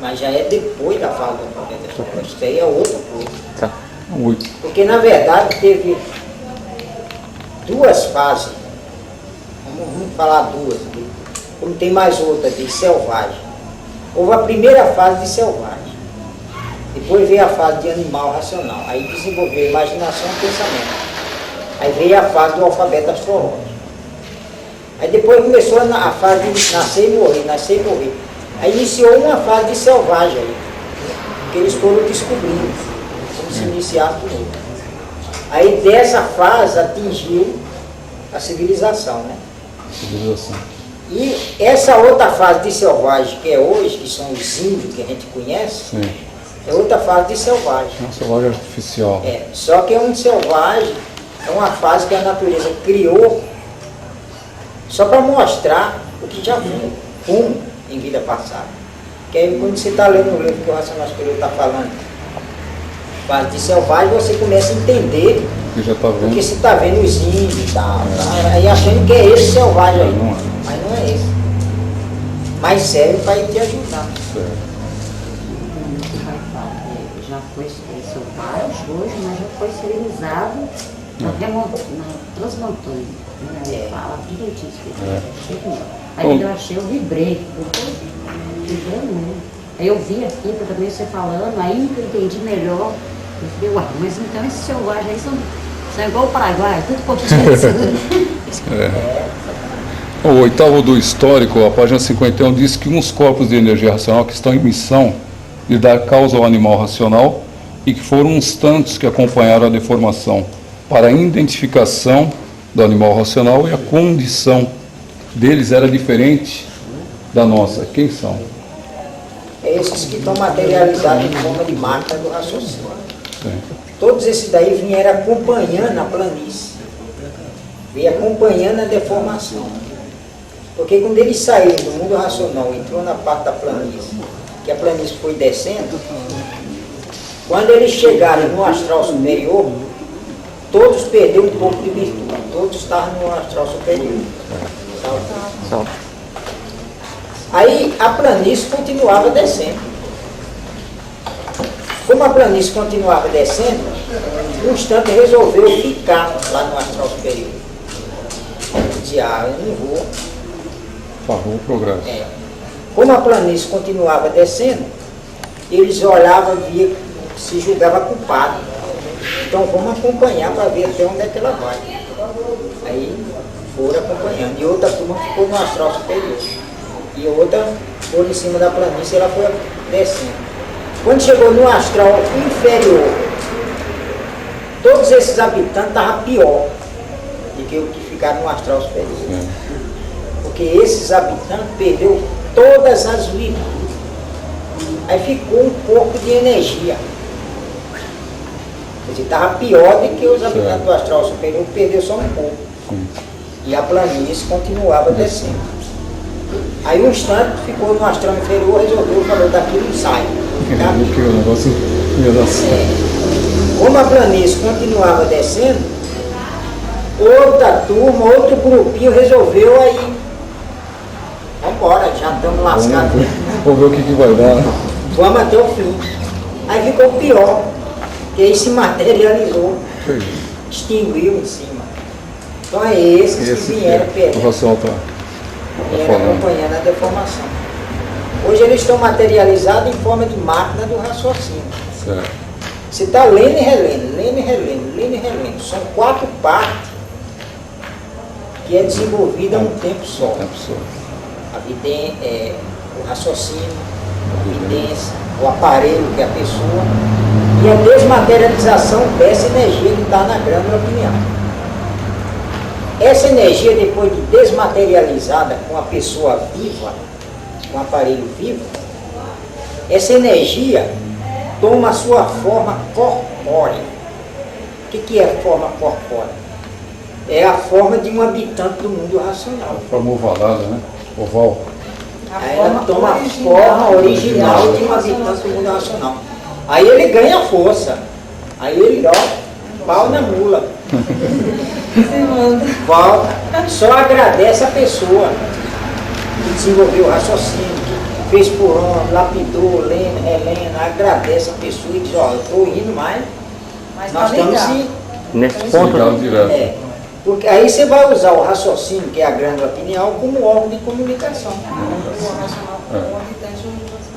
Mas já é depois da fase do alfabeto astrológico. Isso aí é outra coisa. Tá. Porque na verdade teve duas fases. Vamos falar duas. Como tem mais outra de selvagem. Houve a primeira fase de selvagem. Depois veio a fase de animal racional. Aí desenvolveu a imaginação e pensamento. Aí veio a fase do alfabeto astrológico. Aí depois começou a fase de nascer e morrer, nascer e morrer. Aí iniciou uma fase de selvagem aí. Que eles foram descobrindo. Como se iniciasse de novo. Aí dessa fase atingiu a civilização, né? Civilização. E essa outra fase de selvagem que é hoje, que são os índios que a gente conhece, Sim. é outra fase de selvagem. É uma selvagem artificial. Só que é um selvagem, é uma fase que a natureza criou só para mostrar o que já foi em vida passada. Que aí quando você está lendo o livro que o Racional Superior está falando, fase de selvagem, você começa a entender. Que já está vendo. Porque você está vendo os índios e tal, aí achando que é esse selvagem aí. Não é. Mas não é esse. Mas serve para te ajudar. Certo. Já foi selvagem hoje, mas já foi civilizado nas transmontanhas. Ele fala direitinho isso. Aí eu achei, eu vibrei. Vibrei muito. Aí eu vi aqui também você falando, aí eu entendi melhor. Eu falei, uai, mas então esses selvagens aí são igual o Paraguai, tudo pouquinho. O oitavo do histórico, a página 51, diz que uns corpos de energia racional que estão em missão de dar causa ao animal racional e que foram uns tantos que acompanharam a deformação para a identificação do animal racional e a condição deles era diferente da nossa. Quem são? Esses que estão materializados em forma de máquina do raciocínio. Sim. Todos esses daí vieram acompanhando a planície. Vieram acompanhando a deformação. Porque quando eles saíram do mundo racional, entrou na parte da planície, que a planície foi descendo, quando eles chegaram no astral superior, todos perderam um pouco de virtude. Todos estavam no astral superior. Aí a planície continuava descendo. Como a planície continuava descendo, um instante resolveu ficar lá no astral superior. Dizia, eu não vou. Parou o progresso. Como a planície continuava descendo, eles olhavam e via, se julgava culpado. Então vamos acompanhar para ver até onde é que ela vai. Aí foram acompanhando. E outra turma ficou no astral superior. E outra foi em cima da planície e ela foi descendo. Quando chegou no astral inferior, todos esses habitantes estavam pior do que os que ficaram no astral superior. Porque esses habitantes perderam todas as virtudes. Aí ficou um pouco de energia. Quer dizer, estava pior do que os habitantes do astral superior, perdeu só um pouco. E a planície continuava descendo. Aí um instante ficou no astral inferior, resolveu, falou, daqui não sai. Que o negócio ia dar certo. Como a planície continuava descendo, outra turma, outro grupinho resolveu aí. Vambora, já estamos lascados. Vamos ver o que vai dar. Vamos até o fim. Aí ficou pior, porque aí se materializou, extinguiu em cima. Então é esses que vieram o perdendo, racional tá vieram acompanhando a deformação. Hoje eles estão materializados em forma de máquina do raciocínio. certo. Você está lendo e relendo, lendo e relendo, lendo e relendo. São 4 partes que é desenvolvida a um tempo só. O raciocínio, a evidência, o aparelho que é a pessoa e a desmaterialização dessa energia que está na glândula pineal. Essa energia, depois de desmaterializada com a pessoa viva, com o aparelho vivo, essa energia toma a sua forma corpórea. O que é forma corpórea? É a forma de um habitante do mundo racional. A forma ovalada, né? Oval. Aí ela toma a forma original de um habitante do mundo racional. Aí ele ganha força. Aí ele, ó, pau na mula. Volta. Só agradece a pessoa que desenvolveu o raciocínio, que fez por onde, lapidou, lendo, relendo, agradece a pessoa e diz, ó, eu estou indo mais, nós estamos Nesse ponto, porque aí você vai usar o raciocínio, que é a glândula pineal, como órgão de comunicação.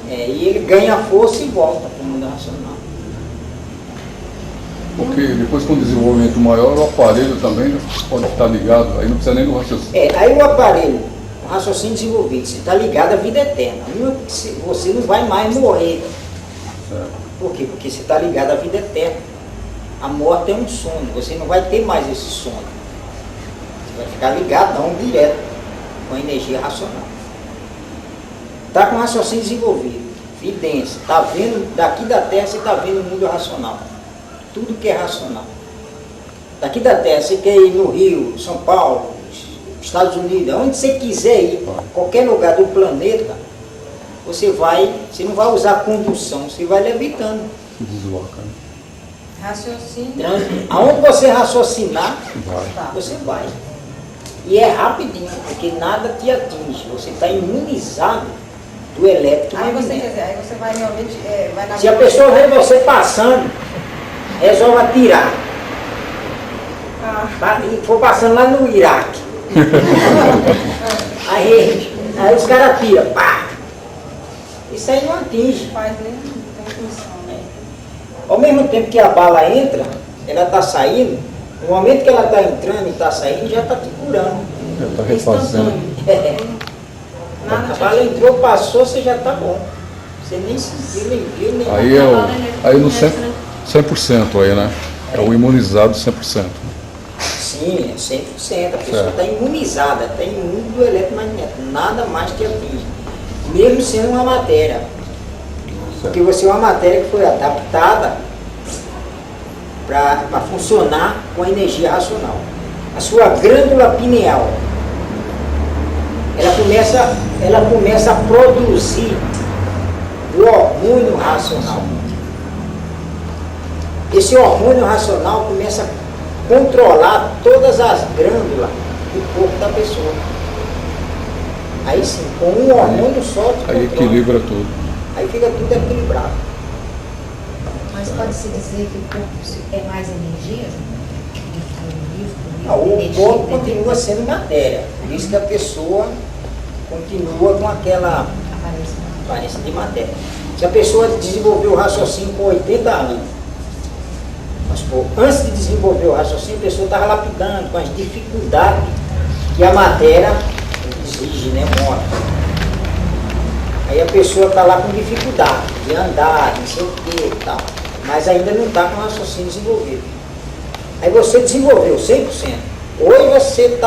E ele ganha força e volta para o mundo racional. Porque depois com o desenvolvimento maior, o aparelho também pode estar ligado, aí não precisa nem do raciocínio. Aí o aparelho, o raciocínio desenvolvido, você está ligado à vida eterna. Você não vai mais morrer. Certo. Por quê? Porque você está ligado à vida eterna. A morte é um sono, você não vai ter mais esse sono. Você vai ficar ligadão direto com a energia racional. Está com o raciocínio desenvolvido, evidência, está vendo, daqui da Terra você está vendo o mundo racional. Tudo que é racional. Daqui da Terra, você quer ir no Rio, São Paulo, Estados Unidos, onde você quiser ir, qualquer lugar do planeta, você não vai usar condução, você vai levitando. Se desloca, né? Raciocínio. Aonde você raciocinar, você vai. E é rapidinho, porque nada te atinge. Você está imunizado do eletromagnético. Aí você vai realmente... vai na Se a pessoa vê você passando, resolve atirar. E for passando lá no Iraque. aí os caras atiram. Pá! Isso aí não atinge. Faz nem tem função, né? Ao mesmo tempo que a bala entra, ela está saindo, no momento que ela está entrando e está saindo, já está te curando. Já está refazendo. A bala entrou, passou, você já está bom. Você nem sentiu, nem viu, nem Aí no 100% aí, né? É o imunizado 100%. Sim, é 100%. A pessoa está imunizada, está imune do eletromagnético. Nada mais te atinge. Mesmo sendo uma matéria. Porque você é uma matéria que foi adaptada para funcionar com a energia racional. A sua glândula pineal, ela começa a produzir o hormônio racional. Esse hormônio racional começa a controlar todas as glândulas do corpo da pessoa. Aí sim, com um hormônio só, aí equilibra tudo. Aí fica tudo equilibrado. Mas pode-se dizer que o corpo é mais energia? O corpo continua sendo matéria. Por isso que a pessoa continua com aquela aparência de matéria. Se a pessoa desenvolveu o raciocínio com 80 anos, antes de desenvolver o raciocínio, a pessoa estava lapidando com as dificuldades que a matéria exige, né, mostra. Aí a pessoa está lá com dificuldade de andar, não sei o que e tal, mas ainda não está com o raciocínio desenvolvido. Aí você desenvolveu 100%. Hoje você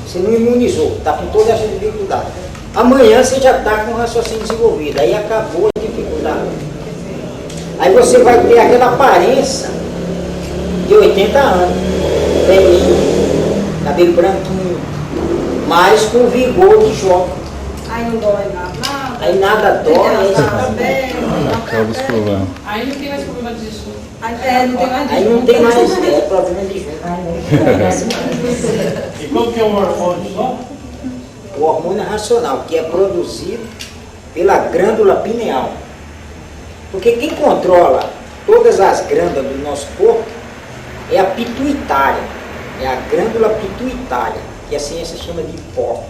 você não imunizou, está com toda essa dificuldade. Amanhã você já está com o raciocínio desenvolvido, aí acabou a dificuldade. Aí você vai ter aquela aparência de 80 anos, velhinho, cabelo branquinho, mas com vigor de jovem. Aí não dói nada. Aí nada dói, aí você tá bem. Acaba os problemas. Aí não tem mais problema disso. Não tem mais Aí não tem mais problema de junto. E qual que é o hormônio só? O hormônio racional, que é produzido pela glândula pineal. Porque quem controla todas as glândulas do nosso corpo é a pituitária, é a glândula pituitária, que a ciência chama de hipófise.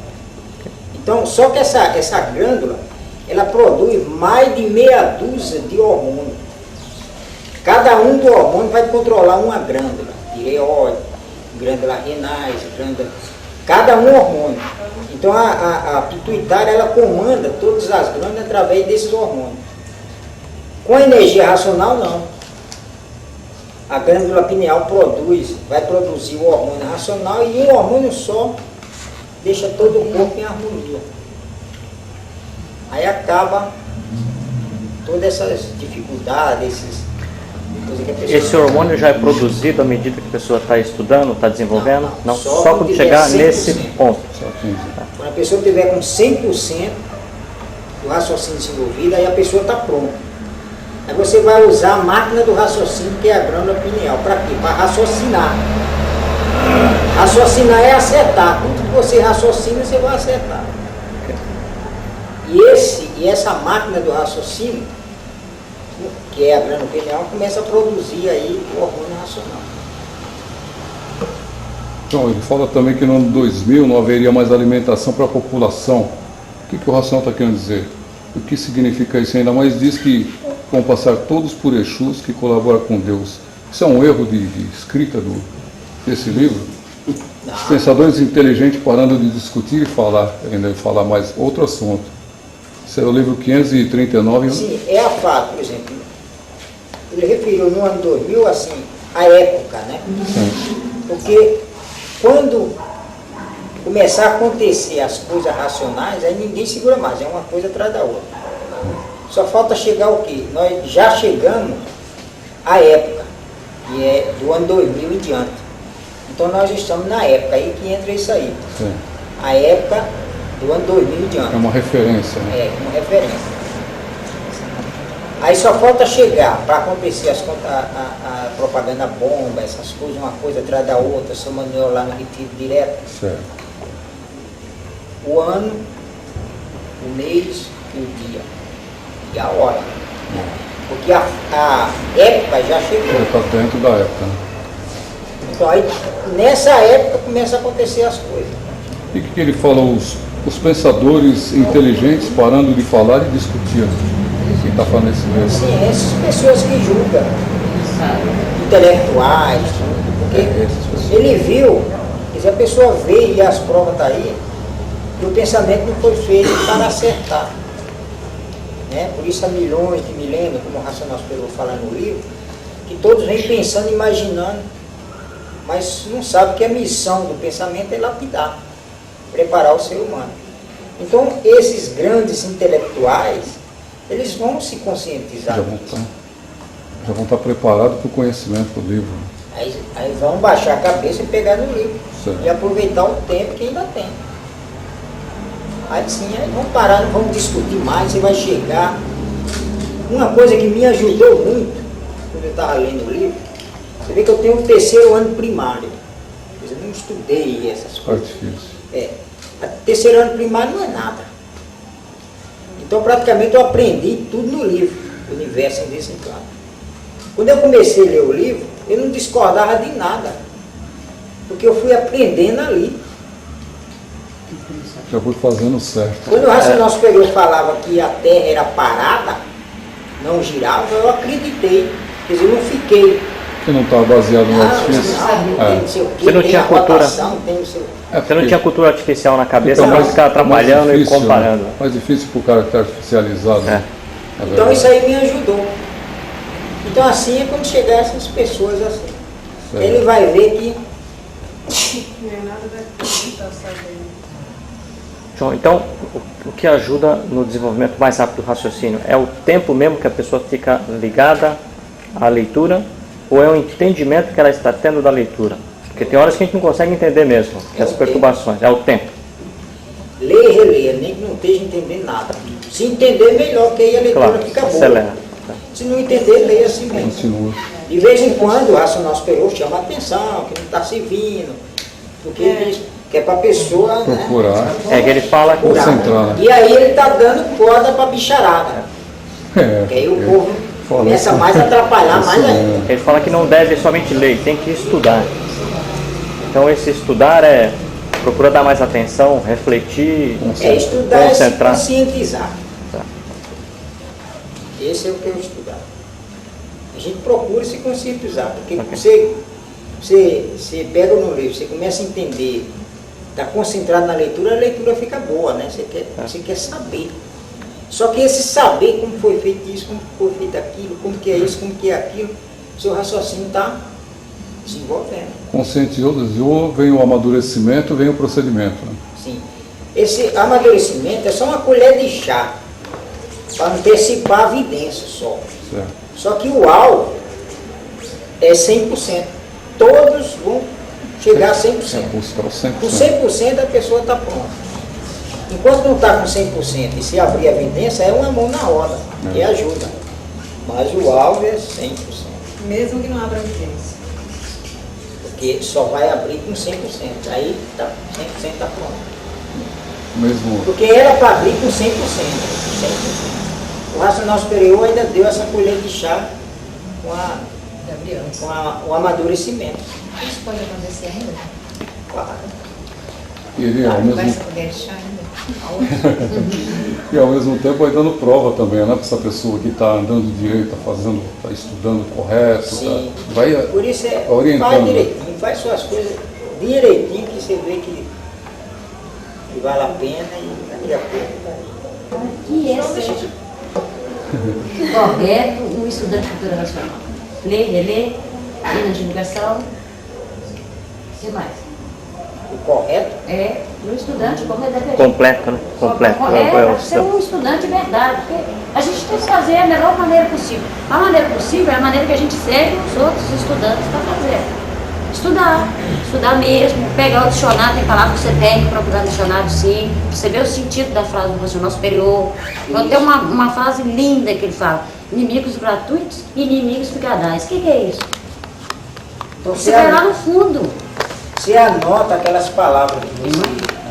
Então, só que essa glândula, ela produz mais de meia dúzia de hormônios. Cada um do hormônio vai controlar uma glândula, tireoide, glândula renais, glândula... Cada um hormônio. Então a pituitária, ela comanda todas as glândulas através desses hormônios. Com a energia racional, não. A glândula pineal vai produzir o hormônio racional e um hormônio só deixa todo o corpo em harmonia. Aí acaba todas essas dificuldades, coisas que a pessoa... Esse hormônio já é produzido à medida que a pessoa está estudando, está desenvolvendo? Não, só só quando chegar 100%. nesse ponto. Quando a pessoa estiver com 100% do raciocínio desenvolvido, aí a pessoa está pronta. Aí você vai usar a máquina do raciocínio, que é a glândula pineal. Para quê? Para raciocinar. Raciocinar é acertar. Tudo que você raciocina, você vai acertar. E essa máquina do raciocínio, que é a glândula pineal, começa a produzir aí o hormônio racional. Então, ele fala também que no ano 2000 não haveria mais alimentação para a população. O que o racional está querendo dizer? O que significa isso? Ainda mais diz que vão passar todos por Exus que colaboram com Deus. Isso é um erro de escrita desse livro? Não. Os pensadores inteligentes parando de discutir e falar, ainda falar mais outro assunto. Esse é o livro 539. Sim, é a fato, por exemplo. Ele referiu no ano 2000, assim, a época, né? Porque quando começar a acontecer as coisas racionais, aí ninguém segura mais, é uma coisa atrás da outra. Só falta chegar o quê? Nós já chegamos à época, que é do ano 2000 em diante. Então nós estamos na época, aí que entra isso aí. Sim. A época do ano 2000 em diante. É uma referência, né? É, uma referência. Aí só falta chegar para acontecer a propaganda bomba, essas coisas, uma coisa atrás da outra, São Manuel lá no retiro direto. Certo. O ano, o mês e o dia. E a hora. Porque a época já chegou. Ele está dentro da época, né? Então aí, nessa época começa a acontecer as coisas. E o que ele falou? Os pensadores inteligentes parando de falar e discutir. Quem está falando esse livro? Sim, essas pessoas que julgam, intelectuais, tudo, porque ele viu, quer dizer, a pessoa vê e as provas estão aí, que o pensamento não foi feito para acertar. Né? Por isso há milhões de milênios, como o Racional Superior fala no livro, que todos vêm pensando, imaginando, mas não sabem que a missão do pensamento é lapidar, preparar o ser humano. Então, esses grandes intelectuais, eles vão se conscientizar disso. Já vão estar preparados para o conhecimento do livro. Aí vão baixar a cabeça e pegar no livro. Certo. E aproveitar o tempo que ainda tem. Aí sim, aí vão parar, não vamos discutir mais, você vai chegar. Uma coisa que me ajudou muito, quando eu estava lendo o livro, você vê que eu tenho o 3º ano primário. Eu não estudei essas coisas. Difícil. Terceiro ano primário não é nada. Então praticamente eu aprendi tudo no livro, o Universo em Desencanto. Quando eu comecei a ler o livro, eu não discordava de nada, porque eu fui aprendendo ali. Já fui fazendo certo. Quando o Racional Superior falava que a Terra era parada, não girava, eu acreditei. Quer dizer, eu não fiquei. Que não estava baseado no artifício. Você não tinha cultura. Você não tinha cultura artificial na cabeça para ficar trabalhando e comparando. Né? Mais difícil para o cara que está artificializado. Então isso aí me ajudou. Então assim é quando chegar essas pessoas assim. Certo. Ele vai ver que não é nada daquilo que está sabendo. João, então o que ajuda no desenvolvimento mais rápido do raciocínio é o tempo mesmo que a pessoa fica ligada à leitura, ou é o entendimento que ela está tendo da leitura? Porque tem horas que a gente não consegue entender mesmo, que as perturbações, é o tempo. Leia e releia, nem que não esteja entendendo nada. Se entender, melhor, porque aí a leitura Claro, fica boa. acelera. Se não entender, leia assim mesmo. Continua. De vez em quando, o racional superior chama a atenção, que não está servindo, porque ele diz que é para a pessoa, né, Procurar. É que ele fala que Concentrar. e aí ele está dando corda para bicharada. Porque aí o povo começa mais a atrapalhar mais ainda. ele fala que não deve somente ler, tem que estudar. Então esse estudar é procurar dar mais atenção, refletir, É estudar e se concentrar. conscientizar. Tá. Esse é o que eu estudar. A gente procura se conscientizar, porque Ok. você pega no livro, você começa a entender, está concentrado na leitura, a leitura fica boa, né? Você quer saber. Só que esse saber como foi feito isso, como foi feito aquilo, como que é isso, como que é aquilo, seu raciocínio está desenvolvendo. Conscientizou, vem o amadurecimento, vem o procedimento. Né? Sim. Esse amadurecimento é só uma colher de chá, para antecipar a vidência só. Certo. Só que o alvo é 100%. Todos vão chegar a 100%. É buscar o 100%. Com 100% a pessoa está pronta. Enquanto não está com 100% e se abrir a vidência, é uma mão na roda, que ajuda. Mas o alvo é 100%. Mesmo que não abra evidência. Porque só vai abrir com 100%. Aí tá, 100% está pronto. Mesmo. Porque era para abrir com 100%. O racional superior ainda deu essa colher de chá com o amadurecimento. Isso pode acontecer ainda? Claro. Ele ao Vai mesmo, essa colher de chá ainda? e ao mesmo tempo vai dando prova também, né? Para essa pessoa que está andando direito, está estudando correto, Sim. vai Por isso faz orientando. direitinho, faz suas coisas direitinho, que você vê que vale a pena e daqui a pouco vai. Que é ser correto um estudante de cultura nacional. Ler, reler, ir na divulgação. O que mais? O correto É um estudante correto. Completo, né? Completo. É ser um estudante de verdade. Porque a gente tem que fazer a melhor maneira possível. A maneira possível é a maneira que a gente segue os outros estudantes para fazer. Estudar mesmo, pegar o dicionário, tem palavras que você tem que procurar no dicionário, sim. Você vê o sentido da frase do racional superior. Então tem uma frase linda que ele fala: inimigos gratuitos e inimigos ficadais. O que é isso? Então Você vai lá no fundo. você anota aquelas palavras que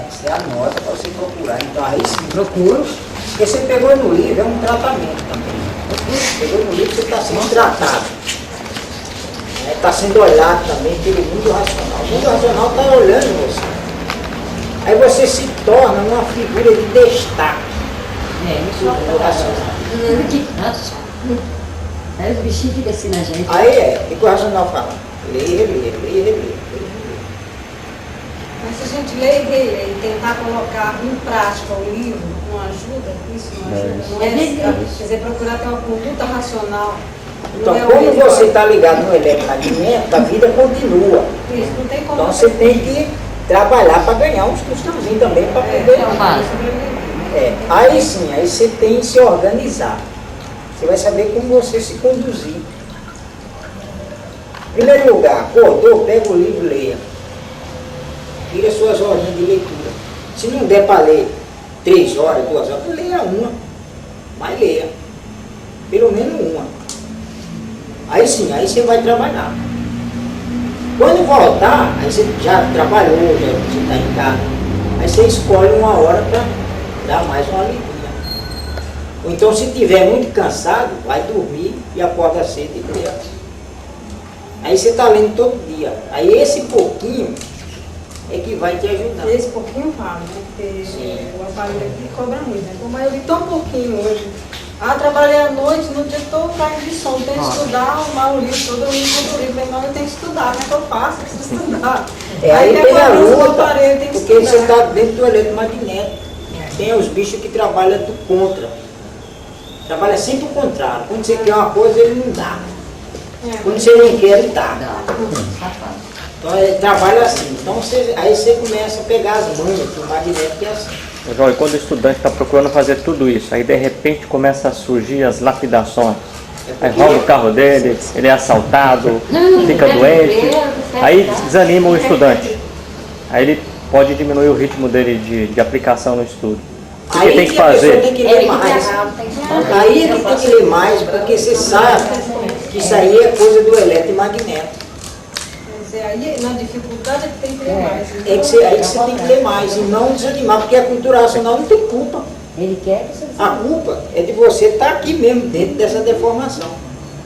você anota para você procurar. Então aí sim, Procuro. porque você pegou no livro, é um tratamento também. Você pegou no livro, você está sendo tratado. Está sendo olhado também pelo mundo racional. O mundo racional está olhando você. Aí você se torna uma figura de destaque Isso do mundo racional. Aí os bichinhos ficam assim na gente. Aí o que o racional fala? Leia, leia. Mas se a gente ler e reler e tentar colocar em prática o livro, não ajuda? Isso não ajuda? Não quer dizer, procurar ter uma conduta racional. Então, não é o como melhor. você está ligado no eletroalimento, a vida continua. Isso, não tem como. Então você tem que trabalhar para ganhar uns tostãozinhos também para poder. Aí sim, aí você tem que se organizar. Você vai saber como você se conduzir. Em primeiro lugar, acordou, pega o livro e leia. Tira suas horinhas de leitura. Se não der para ler 3 horas, 2 horas, leia uma. Mas leia. Pelo menos uma. Aí sim, aí você vai trabalhar. Quando voltar, aí você já trabalhou, já você está em casa. Aí você escolhe uma hora para dar mais uma leitura. Ou então, se estiver muito cansado, vai dormir e acorda cedo e lê. Aí você está lendo todo dia. Aí esse pouquinho é que vai te ajudar. Esse pouquinho vale, né? Porque o aparelho aqui cobra muito, né? Como eu li tão pouquinho hoje. Trabalhei à noite, no dia estou caindo de sono, tenho que estudar, o livro todo, eu li todo o livro, falei, não, eu tenho que estudar, como é que eu faço? Eu preciso estudar. Aí tem a luta, aparelho, tem que porque estudar. você está dentro do eletromagnético. Tem os bichos que trabalham do contra. Trabalha sempre o contrário. Quando você quer uma coisa, ele não dá. Quando você não quer, ele dá. Então ele trabalha assim. Então aí você começa a pegar as manhas, que o magnético é assim. João, e quando o estudante está procurando fazer tudo isso, aí de repente começa a surgir as lapidações. Aí rouba o carro dele, ele é assaltado, fica doente, aí desanima o estudante. Aí ele pode diminuir o ritmo dele de aplicação no estudo. O que Aí tem que a pessoa fazer? tem que ler mais. Aí ele tem que ler mais, porque você sabe que isso aí é coisa do eletromagneto. Mas aí, na dificuldade, é que tem que ler mais. É que você, aí que você tem que ler mais e não desanimar, porque a cultura racional não tem culpa. Ele quer que você A culpa é de você estar aqui mesmo, dentro dessa deformação.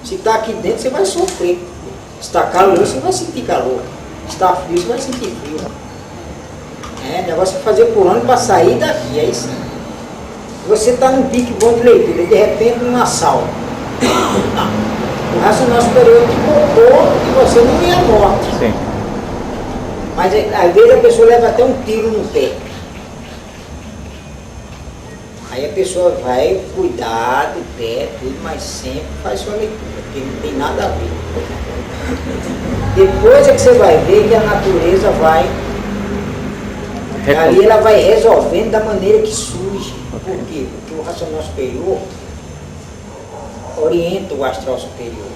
Se está aqui dentro, você vai sofrer. Se está calor, você vai sentir calor. Se está frio, você vai sentir frio. O negócio é fazer por ano para sair daqui, aí sim. Você está num pique bom de leitura, de repente num assalto. O racional superior te colocou e você não ia à morte. Sim. Mas às vezes a pessoa leva até um tiro no pé. Aí a pessoa vai cuidar do pé, tudo, mas sempre faz sua leitura, porque não tem nada a ver. Depois é que você vai ver que a natureza vai, ali ela vai resolvendo da maneira que surge. Por quê? Porque o racional superior orienta o astral superior.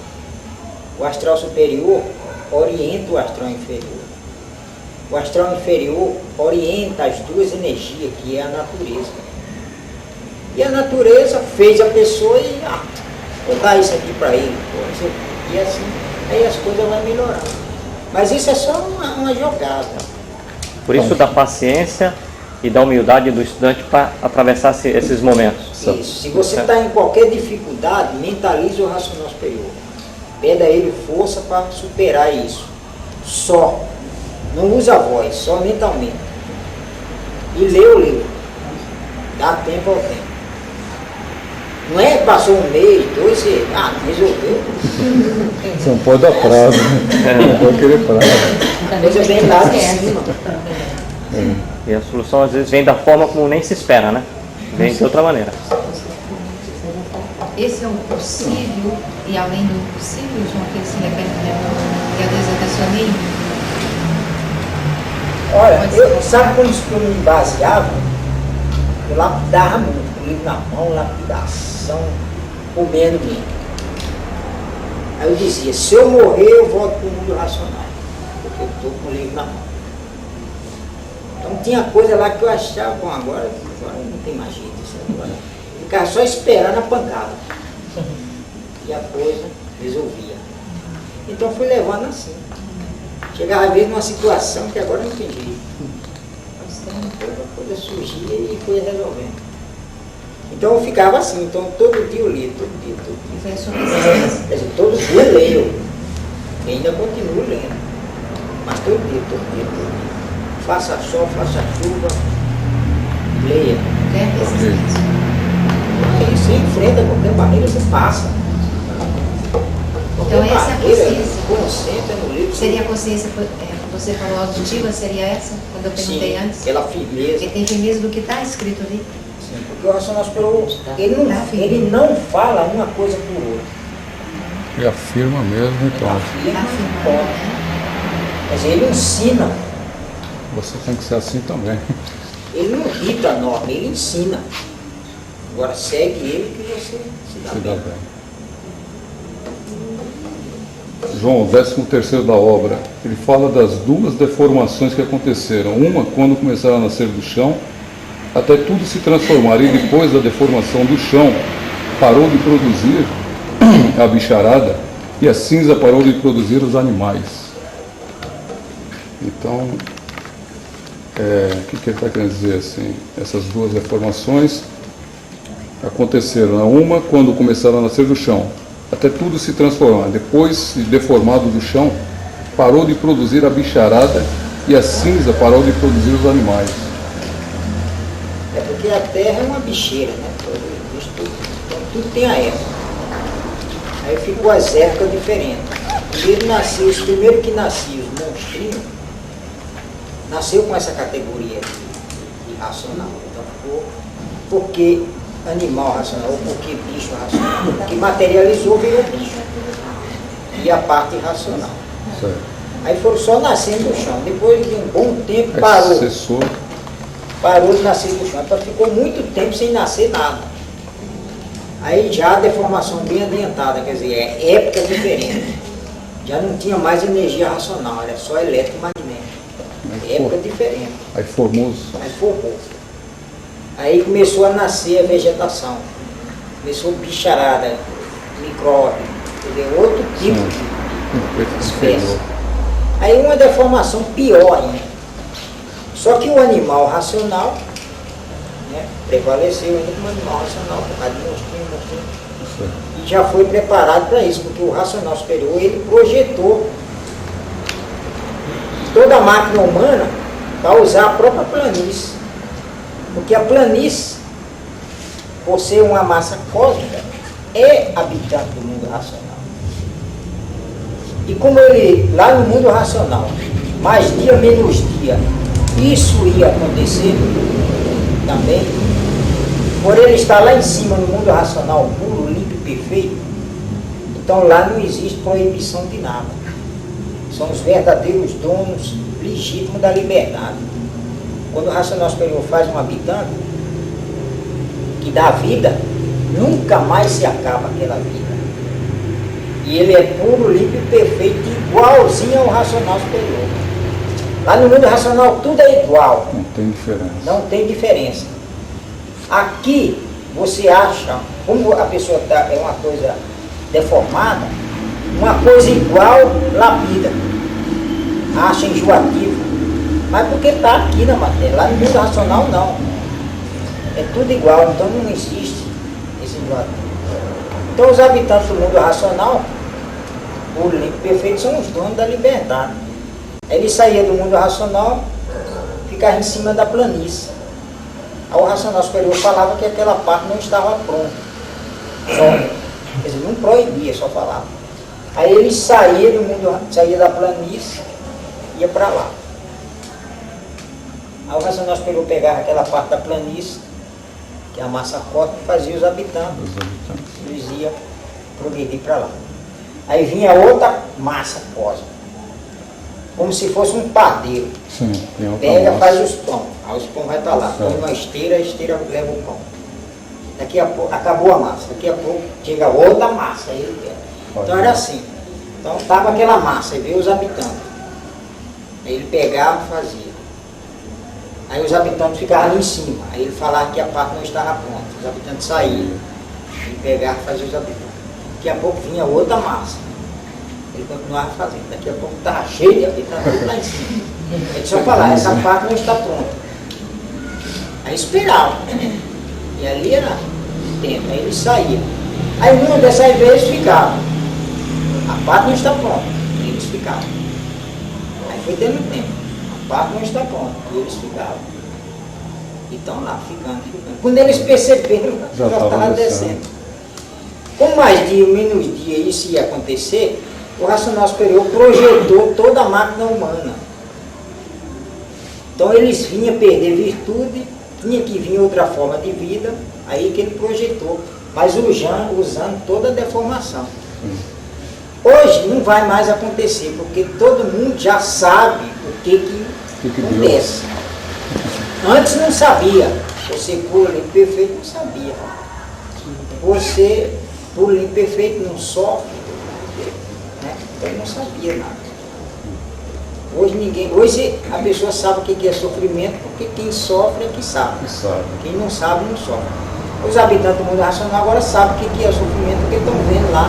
O astral superior orienta o astral inferior. O astral inferior orienta as duas energias, que é a natureza. E a natureza fez a pessoa e vou dar isso aqui para ele. E assim, aí as coisas vão melhorar. Mas isso é só uma jogada. Por isso da paciência e da humildade do estudante para atravessar esses momentos. Isso. Se você está em qualquer dificuldade, mentalize o racional superior. Pede a ele força para superar isso. Só. Não usa a voz, só mentalmente. E lê o livro. Dá tempo ao tempo. Não é passou um mês, dois, você resolveu. Você não pode dar prazo, né? Não pode querer prazo. Coisa bem lá de cima. E a solução às vezes vem da forma como nem se espera, né? Vem de outra maneira. Esse é o possível e além do impossível, João, que ele se repete, que às vezes até soninho. Olha, sabe como isso que eu me baseava? Eu lapidava muito, com o livro na mão, lapidação, comendo mesmo. Aí eu dizia, se eu morrer, eu volto para o mundo racional, porque eu estou com o livro na mão. Então tinha coisa lá que eu achava, bom, agora não tem mais jeito, isso agora. Eu ficava só esperando a pancada. E a coisa resolvia. Então fui levando assim. Chegava às vezes numa situação que agora não tem jeito. A coisa surgia e foi resolvendo. Então eu ficava assim, então todo dia eu lia, todo dia. Foi a sua resistência. Quer dizer, todo dia eu leio. E ainda continuo lendo. Mas todo dia. Faça sol, faça chuva, leia. É resistência. Aí você enfrenta qualquer barreira, você passa. Então essa é a consciência. Concentra no livro. Seria a consciência, você falou auditiva, seria essa? Quando eu perguntei antes? Aquela firmeza. Ele tem firmeza do que está escrito ali. Sim, porque o racional superior, ele não fala uma coisa por outra. E afirma mesmo, então. Afirma. Quer dizer, ele ensina. Você tem que ser assim também. Ele não rita a norma, ele ensina. Agora segue ele que você se dá bem. João, o 13º da obra, ele fala das duas deformações que aconteceram. Uma, quando começaram a nascer do chão, até tudo se transformar. E depois da deformação do chão, parou de produzir a bicharada e a cinza parou de produzir os animais. Então, o que ele está querendo dizer assim? Essas duas deformações aconteceram. Uma, quando começaram a nascer do chão, até tudo se transformar. Depois, deformado do chão, parou de produzir a bicharada e a cinza parou de produzir os animais. É porque a terra é uma bicheira, né? Então tudo tem a época. Aí ficou as épocas diferentes. Ele nasceu, os primeiros que nasciam, os monstrinhos, nasceu com essa categoria de racional. Então ficou, porque animal racional, ou porque bicho racional, que materializou virou bicho. E a parte racional. Certo. Aí foram só nascendo do chão. Depois de um bom tempo parou. Cessou. Parou de nascer do chão. Então ficou muito tempo sem nascer nada. Aí já a deformação bem adiantada, quer dizer, é época diferente. Já não tinha mais energia racional, era só eletromagnética. Época diferente. Aí formou Aí formou. Aí começou a nascer a vegetação. Começou bicharada, micróbio, entendeu? Outro tipo de espécie. Aí uma deformação pior ainda. Só que o animal racional, né, prevaleceu ainda como animal racional, por causa de monstrinho. E já foi preparado para isso, porque o racional superior, ele projetou toda a máquina humana para usar a própria planície. Porque a planície, por ser uma massa cósmica, é habitante do mundo racional. E como ele, lá no mundo racional, mais dia menos dia, isso ia acontecer também, por ele estar lá em cima no mundo racional, puro, limpo e perfeito, então lá não existe proibição de nada. São os verdadeiros donos legítimos da liberdade. Quando o racional superior faz um habitante que dá vida, nunca mais se acaba aquela vida. E ele é puro, limpo e perfeito, igualzinho ao racional superior. Lá no mundo racional tudo é igual. Não tem diferença. Não tem diferença. Aqui você acha, como a pessoa é uma coisa deformada, uma coisa igual lapida. Acha enjoativo. Mas porque está aqui na matéria. Lá no mundo racional não. É tudo igual, então não existe esse enjoativo. Então os habitantes do mundo racional, puro, limpo e perfeito, são os donos da liberdade. Ele saía do mundo racional, ficava em cima da planície. Aí o racional superior falava que aquela parte não estava pronta. Quer dizer, não proibia, só falava. Aí ele saía do mundo, saía da planície, ia para lá. Aí o racional superior pegava aquela parte da planície, que é a massa cósmica, e fazia os habitantes. Eles iam progredir para lá. Aí vinha outra massa cósmica, como se fosse um padeiro. Sim, pega, faz os pão. Aí os pão vai para lá. Põe uma esteira, a esteira leva o pão. Daqui a pouco, acabou a massa. Daqui a pouco chega outra massa. Aí ele quer. Então era assim. Então estava aquela massa, e veio os habitantes. Aí ele pegava e fazia. Aí os habitantes ficavam ali em cima. Aí ele falava que a parte não estava pronta. Os habitantes saíam. Ele pegava e fazia os habitantes. Daqui a pouco vinha outra massa. Ele continuava fazendo. Daqui a pouco estava cheio de habitantes, tudo lá em cima. Ele só falava, essa parte não está pronta. Aí esperava. E ali era tempo. Aí ele saía. Aí uma dessas vezes ficava. A parte não está pronta. E eles ficavam. Aí foi tendo tempo. A parte não está pronta. E eles ficavam. E estão lá, ficando. Quando eles perceberam, já estava descendo. Com mais dia ou menos dia isso ia acontecer, o racional superior projetou toda a máquina humana. Então eles vinham perder virtude, tinha que vir outra forma de vida, aí que ele projetou, mas usando toda a deformação. Hoje não vai mais acontecer, porque todo mundo já sabe o que acontece. Antes não sabia, você puro, limpo, perfeito, não sabia. Você puro, limpo, perfeito, não sofre, né? Então não sabia nada. Hoje a pessoa sabe o que é sofrimento, porque quem sofre é que sabe. Quem não sabe, não sofre. Os habitantes do mundo racional agora sabem o que é sofrimento, porque estão vendo lá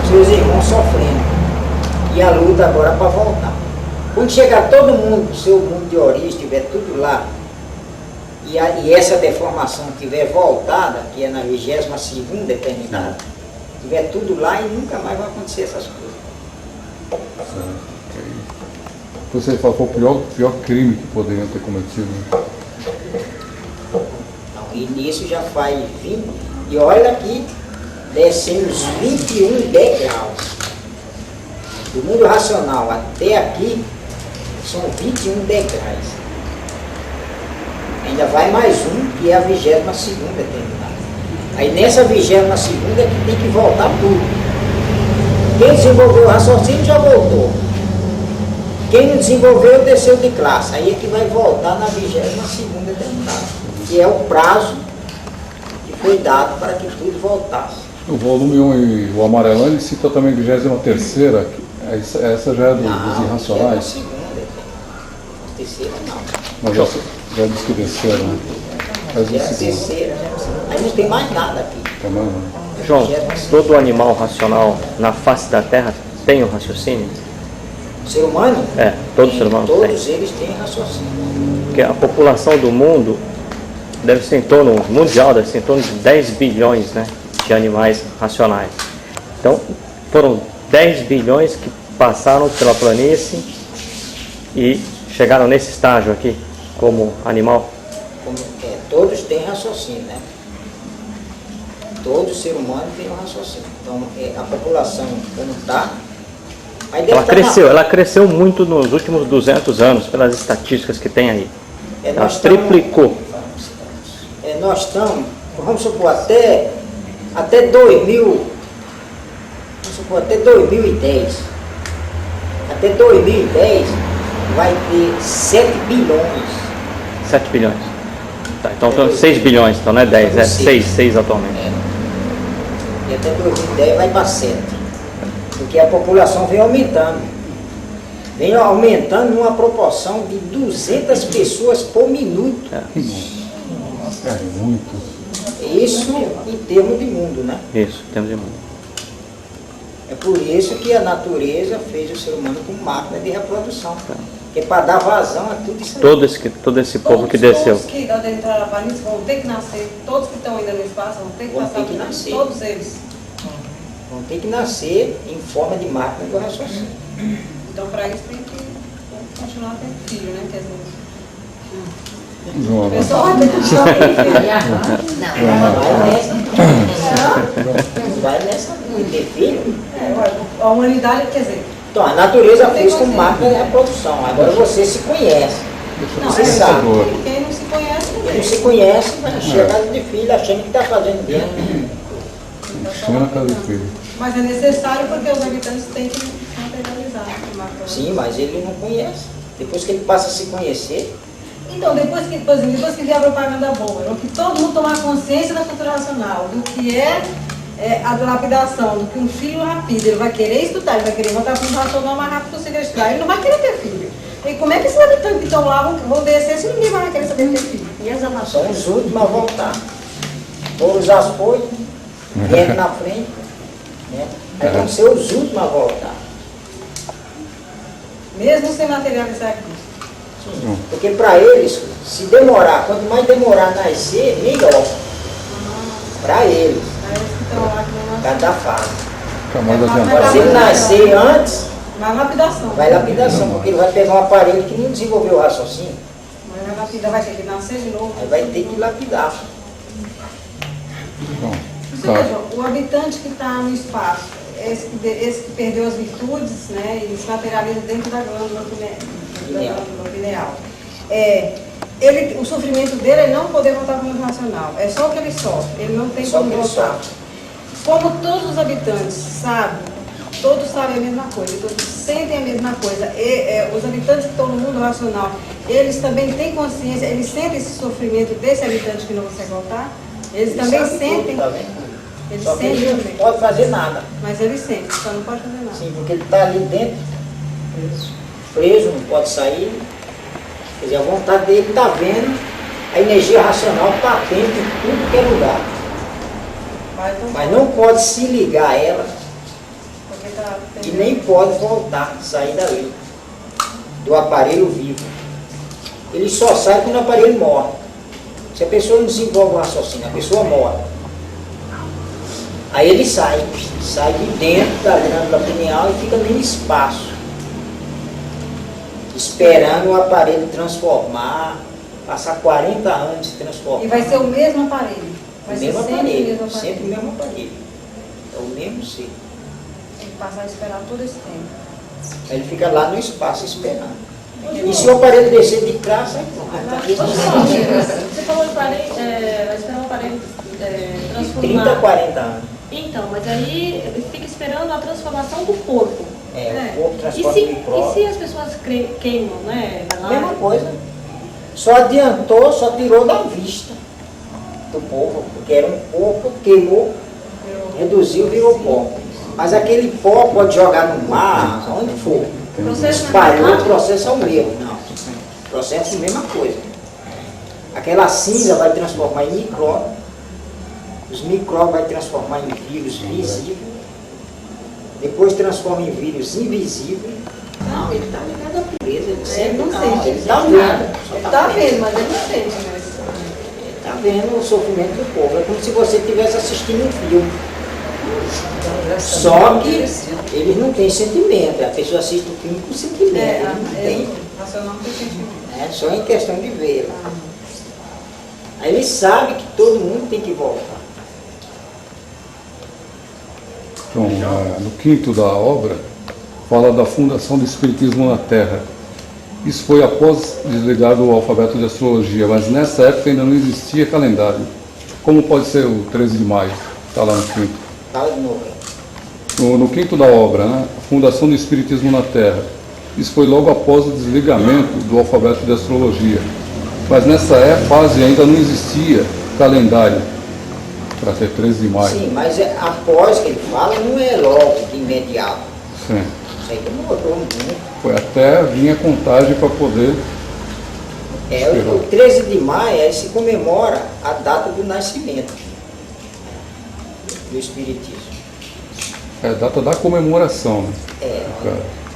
seus irmãos sofrendo. E a luta agora para voltar. Quando chegar todo mundo do seu mundo de origem, estiver tudo lá, e essa deformação estiver voltada, que é na 22ª eternidade, estiver tudo lá e nunca mais vai acontecer essas coisas. Você falou que foi o pior crime que poderiam ter cometido. Então, e nisso já faz 20, e olha aqui, descemos 21 degraus. Do mundo racional até aqui, são 21 degraus. Ainda vai mais um, que é a 22ª eternidade. Aí nessa 22ª é que tem que voltar tudo. Quem desenvolveu o raciocínio já voltou. Quem não desenvolveu, desceu de classe. Aí é que vai voltar na 22ª eternidade, que é o prazo que foi dado para que tudo voltasse. O volume 1 e o amarelão, ele cita também a 23ª, essa já é dos irracionais? É a 2ª, a terceira não. Mas já disse que desceram. Faz Já o segundo. desceram, aí não tem mais nada aqui. Também não. João, todo animal racional na face da Terra tem um raciocínio? Ser humano? É, todo ser humano tem. Todos eles têm raciocínio. Porque a população do mundo deve ser em torno, mundial, deve ser em torno de 10 bilhões, né, de animais racionais. Então, foram 10 bilhões que passaram pela planície e chegaram nesse estágio aqui, como animal. Todos têm raciocínio, né? Todo ser humano tem um raciocínio. Então, a população, como está, Ela cresceu muito nos últimos 200 anos, pelas estatísticas que tem aí. Ela triplicou. Nós estamos, vamos supor, até 2000, vamos supor, até 2010. Até 2010 vai ter 7 bilhões. 7 bilhões. Tá, então 6 bilhões, então não é 10, é 6 atualmente. E até 2010 vai para 7. Porque a população vem aumentando. Vem aumentando numa proporção de 200 pessoas por minuto. É muito. Isso em termos de mundo, né? Isso, temos de mundo. É por isso que a natureza fez o ser humano com máquina de reprodução. Que é para dar vazão a tudo isso aí. Todo esse povo que desceu. Todos que entraram na planície vão ter que nascer, todos que estão ainda no espaço vão ter que passar por isso, todos eles. Vão ter que nascer em forma de máquina do raciocínio. Então, para isso tem que continuar tendo filho, né? Quer dizer, João, o pessoal vai ter que continuar tendo filho. Vai nessa de ter filho. A humanidade, quer dizer... Então, a natureza fez com máquina de reprodução. Agora você se conhece. Você sabe. Quem não se conhece, não Quem não se conhece vai chegar de filho achando que está fazendo bem. enchendo a casa de filho. Mas é necessário porque os habitantes têm que materializar. Sim, mas ele não conhece. Depois que ele passa a se conhecer, Então, depois que vier a propaganda boa, que todo mundo tomar consciência da cultura racional, do que é a lapidação, do que um filho lapida, ele vai querer estudar, ele vai querer voltar para um racional o mais rápido possível estudar, ele não vai querer ter filho. E como é que esses habitantes que estão lá vão descer se ninguém vai querer saber ter filho? E as são Amazonas? os últimos a voltar. Foram os apoios, vieram na frente, né? Aí vão ser os últimos a voltar. Mesmo sem materializar aqui. Porque para eles, se demorar, quanto mais demorar a nascer, melhor. Para eles, Aí eles que estão lá que não nascem. cada fase. Camada de Agora, se ele nascer antes, Vai lapidação. vai lapidação, porque ele vai pegar um aparelho que não desenvolveu o raciocínio, Vai lapidar, vai ter que nascer de novo. aí vai ter que lapidar. Bom, Você tá. veja, o habitante que está no espaço, esse que perdeu as virtudes, né, e se materializa dentro da glândula pineal. O sofrimento dele é não poder voltar para o mundo racional. É só o que ele sofre, ele não tem Só como que ele voltar. sofre. Como todos os habitantes sabem, todos sabem a mesma coisa, todos sentem a mesma coisa. Os habitantes que estão no mundo racional, eles também têm consciência, eles sentem esse sofrimento desse habitante que não consegue voltar. Eles Ele também sabe sentem. tudo, tá vendo? Eles Só que sentem ele também. não pode fazer nada. Mas eles sentem, só não pode fazer nada. Sim, porque ele está ali dentro, preso, não pode sair. Quer dizer, a vontade dele está vendo a energia racional batendo em tudo que é lugar. Mas não pode se ligar a ela Porque tá e nem pode voltar, sair dali, do aparelho vivo. Ele só sai quando o aparelho morre. Se a pessoa não desenvolve o raciocínio, a pessoa morre. Aí ele sai de dentro da glândula pineal e fica no espaço, esperando o aparelho transformar, passar 40 anos se transformar. E vai ser o mesmo aparelho. Vai O ser mesmo sempre o aparelho, mesmo aparelho. sempre o mesmo aparelho. É o mesmo ser. Tem que passar a esperar todo esse tempo. Aí ele fica lá no espaço esperando. E se o aparelho descer de cá, sai Você falou de aparelho, vai esperar um aparelho transformar. 30, 40 anos. Então, mas aí ele fica esperando a transformação do corpo. O corpo E transporta se micróbio. as pessoas queimam, né? Vai lá, Mesma coisa. Só adiantou, só tirou da vista do povo, porque era um corpo, queimou, reduziu, virou pó. Mas aquele pó pode jogar no mar, onde for. Processo Espalhou, não é o processo é o mesmo. Não. O processo é a mesma coisa. Aquela cinza vai transformar em micróbio, os micróbios vai transformar em vírus visível, depois transforma em vírus invisível. Não, ele está ligado à natureza, ele sempre não não, sente, ele está não vendo. nada. só Ele tá tá vendo, mas ele não sente, né? Ele está vendo o sofrimento do povo. É como se você estivesse assistindo um filme. Só que eles não têm sentimento. A pessoa assiste o filme com sentimento. Ele não tem. Racional não tem sentimento. É só em questão de ver. Aí ele sabe que todo mundo tem que voltar. Então, no quinto da obra, fala da fundação do Espiritismo na Terra. Isso foi após desligar do alfabeto de astrologia, mas nessa época ainda não existia calendário. Como pode ser o 13 de maio? Está lá no quinto. Fala de novo. No quinto da obra, né? A fundação do Espiritismo na Terra. Isso foi logo após o desligamento do alfabeto de astrologia. Mas nessa fase ainda não existia calendário para ter 13 de maio. Sim, mas após que ele fala, não é logo de imediato. Sim. Isso aí demorou muito. Foi até vir a contagem para poder... O 13 de maio aí se comemora a data do nascimento do Espiritismo. É a data da comemoração, né?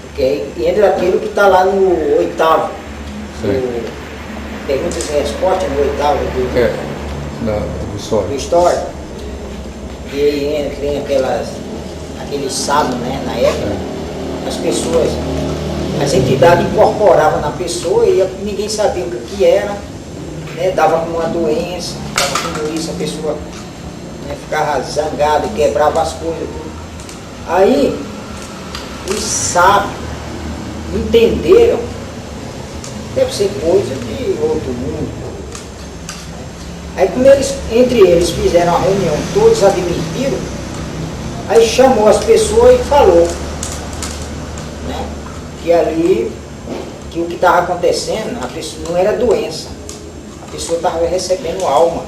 Porque aí entra aquilo que está lá no oitavo. Sim. Perguntas e respostas no oitavo Do História. do História. E aí entra aqueles sábios, né, na época, as pessoas, as entidades incorporavam na pessoa e ninguém sabia o que era, né, dava com uma doença, dava com doença, a pessoa, né, ficava zangada, quebrava as coisas, tudo. Aí, os sábios entenderam, deve ser coisa de outro mundo. Aí como entre eles fizeram a reunião, todos admitiram, aí chamou as pessoas e falou, né, que ali, que o que estava acontecendo, a pessoa, não era doença, a pessoa estava recebendo alma.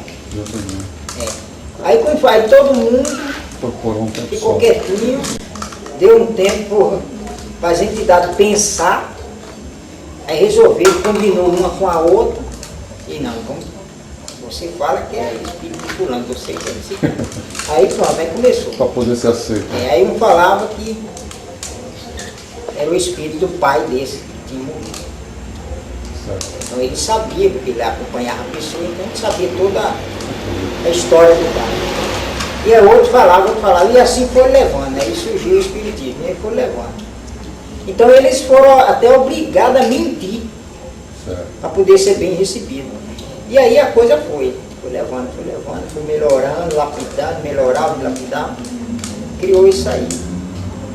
Aí todo mundo ficou quietinho, deu um tempo para as entidades pensar, aí resolveram, combinou uma com a outra, e não, como você fala que é espírito fulano, você quer dizer. Aí pronto, aí começou. Para poder ser aceito. Aí um falava que era o espírito do pai desse que tinha morrido. Certo. Então ele sabia, porque ele acompanhava a pessoa, então ele sabia toda a história do pai. E aí outro falava, e assim foi levando, aí surgiu o espiritismo, e aí foi levando. Então eles foram até obrigados a mentir, para poder ser bem recebido. E aí a coisa foi levando, foi melhorando, lapidando, melhorava, lapidava, criou isso aí.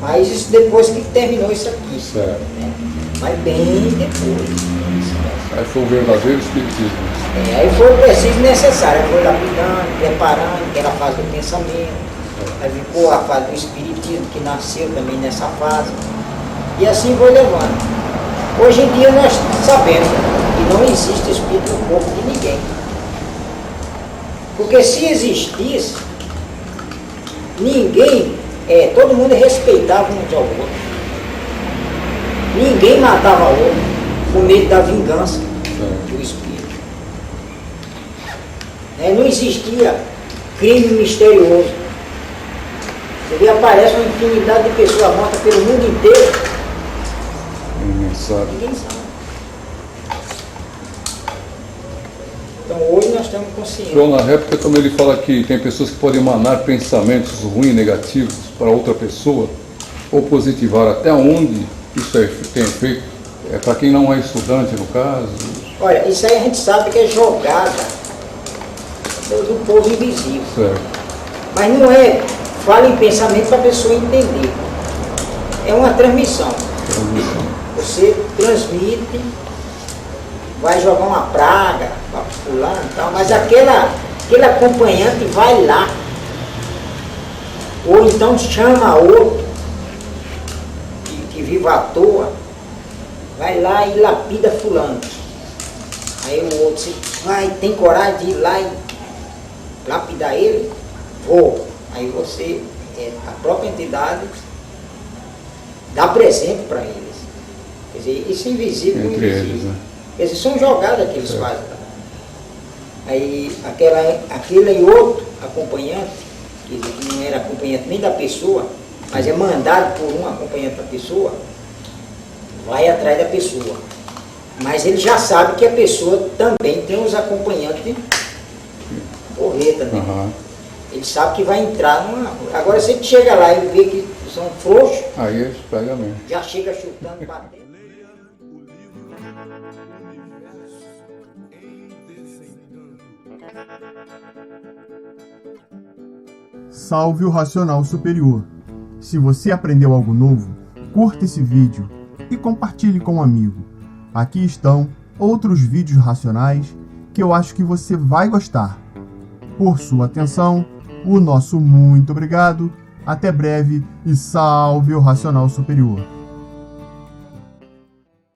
Mas isso depois que terminou isso aqui. Certo. Né? Mas bem depois. Aí foi o verdadeiro espiritismo. Aí foi preciso e necessário, foi lapidando, preparando, que era a fase do pensamento. Aí ficou a fase do espiritismo, que nasceu também nessa fase. E assim foi levando. Hoje em dia nós sabemos que não existe espírito no corpo de ninguém. Porque se existisse, ninguém, todo mundo respeitava uns ao outro. Ninguém matava o outro com medo da vingança do espírito. Não existia crime misterioso. Você vê, aparece uma infinidade de pessoas mortas pelo mundo inteiro. Ninguém sabe. Ninguém sabe. Então hoje nós estamos conscientes. Então, na réplica também ele fala que tem pessoas que podem emanar pensamentos ruins, negativos para outra pessoa, ou positivar. Até onde isso tem efeito? Para quem não é estudante, no caso? Olha, isso aí a gente sabe que é jogada do povo invisível. Certo. Mas não é, fala em pensamento para a pessoa entender. É uma transmissão. Você transmite, vai jogar uma praga para fulano e tal, mas aquele acompanhante vai lá. Ou então chama outro, que vive à toa, vai lá e lapida fulano. Aí o outro, você vai, tem coragem de ir lá e lapidar ele? Vou. Aí você, a própria entidade, dá presente para eles. Quer dizer, isso é invisível. Entre eles, né? Eles são jogadas que eles fazem. Aí aquele outro acompanhante, que não era acompanhante nem da pessoa, mas é mandado por um acompanhante da pessoa, vai atrás da pessoa. Mas ele já sabe que a pessoa também tem os acompanhantes porreta, né? Aham. Ele sabe que vai entrar numa... Agora se ele chega lá e vê que são frouxos, Aí eles pegam mesmo. já chega chutando, batendo. Salve o Racional Superior. Se você aprendeu algo novo, curta esse vídeo e compartilhe com um amigo. Aqui estão outros vídeos racionais que eu acho que você vai gostar. Por sua atenção, o nosso muito obrigado, até breve e salve o Racional Superior.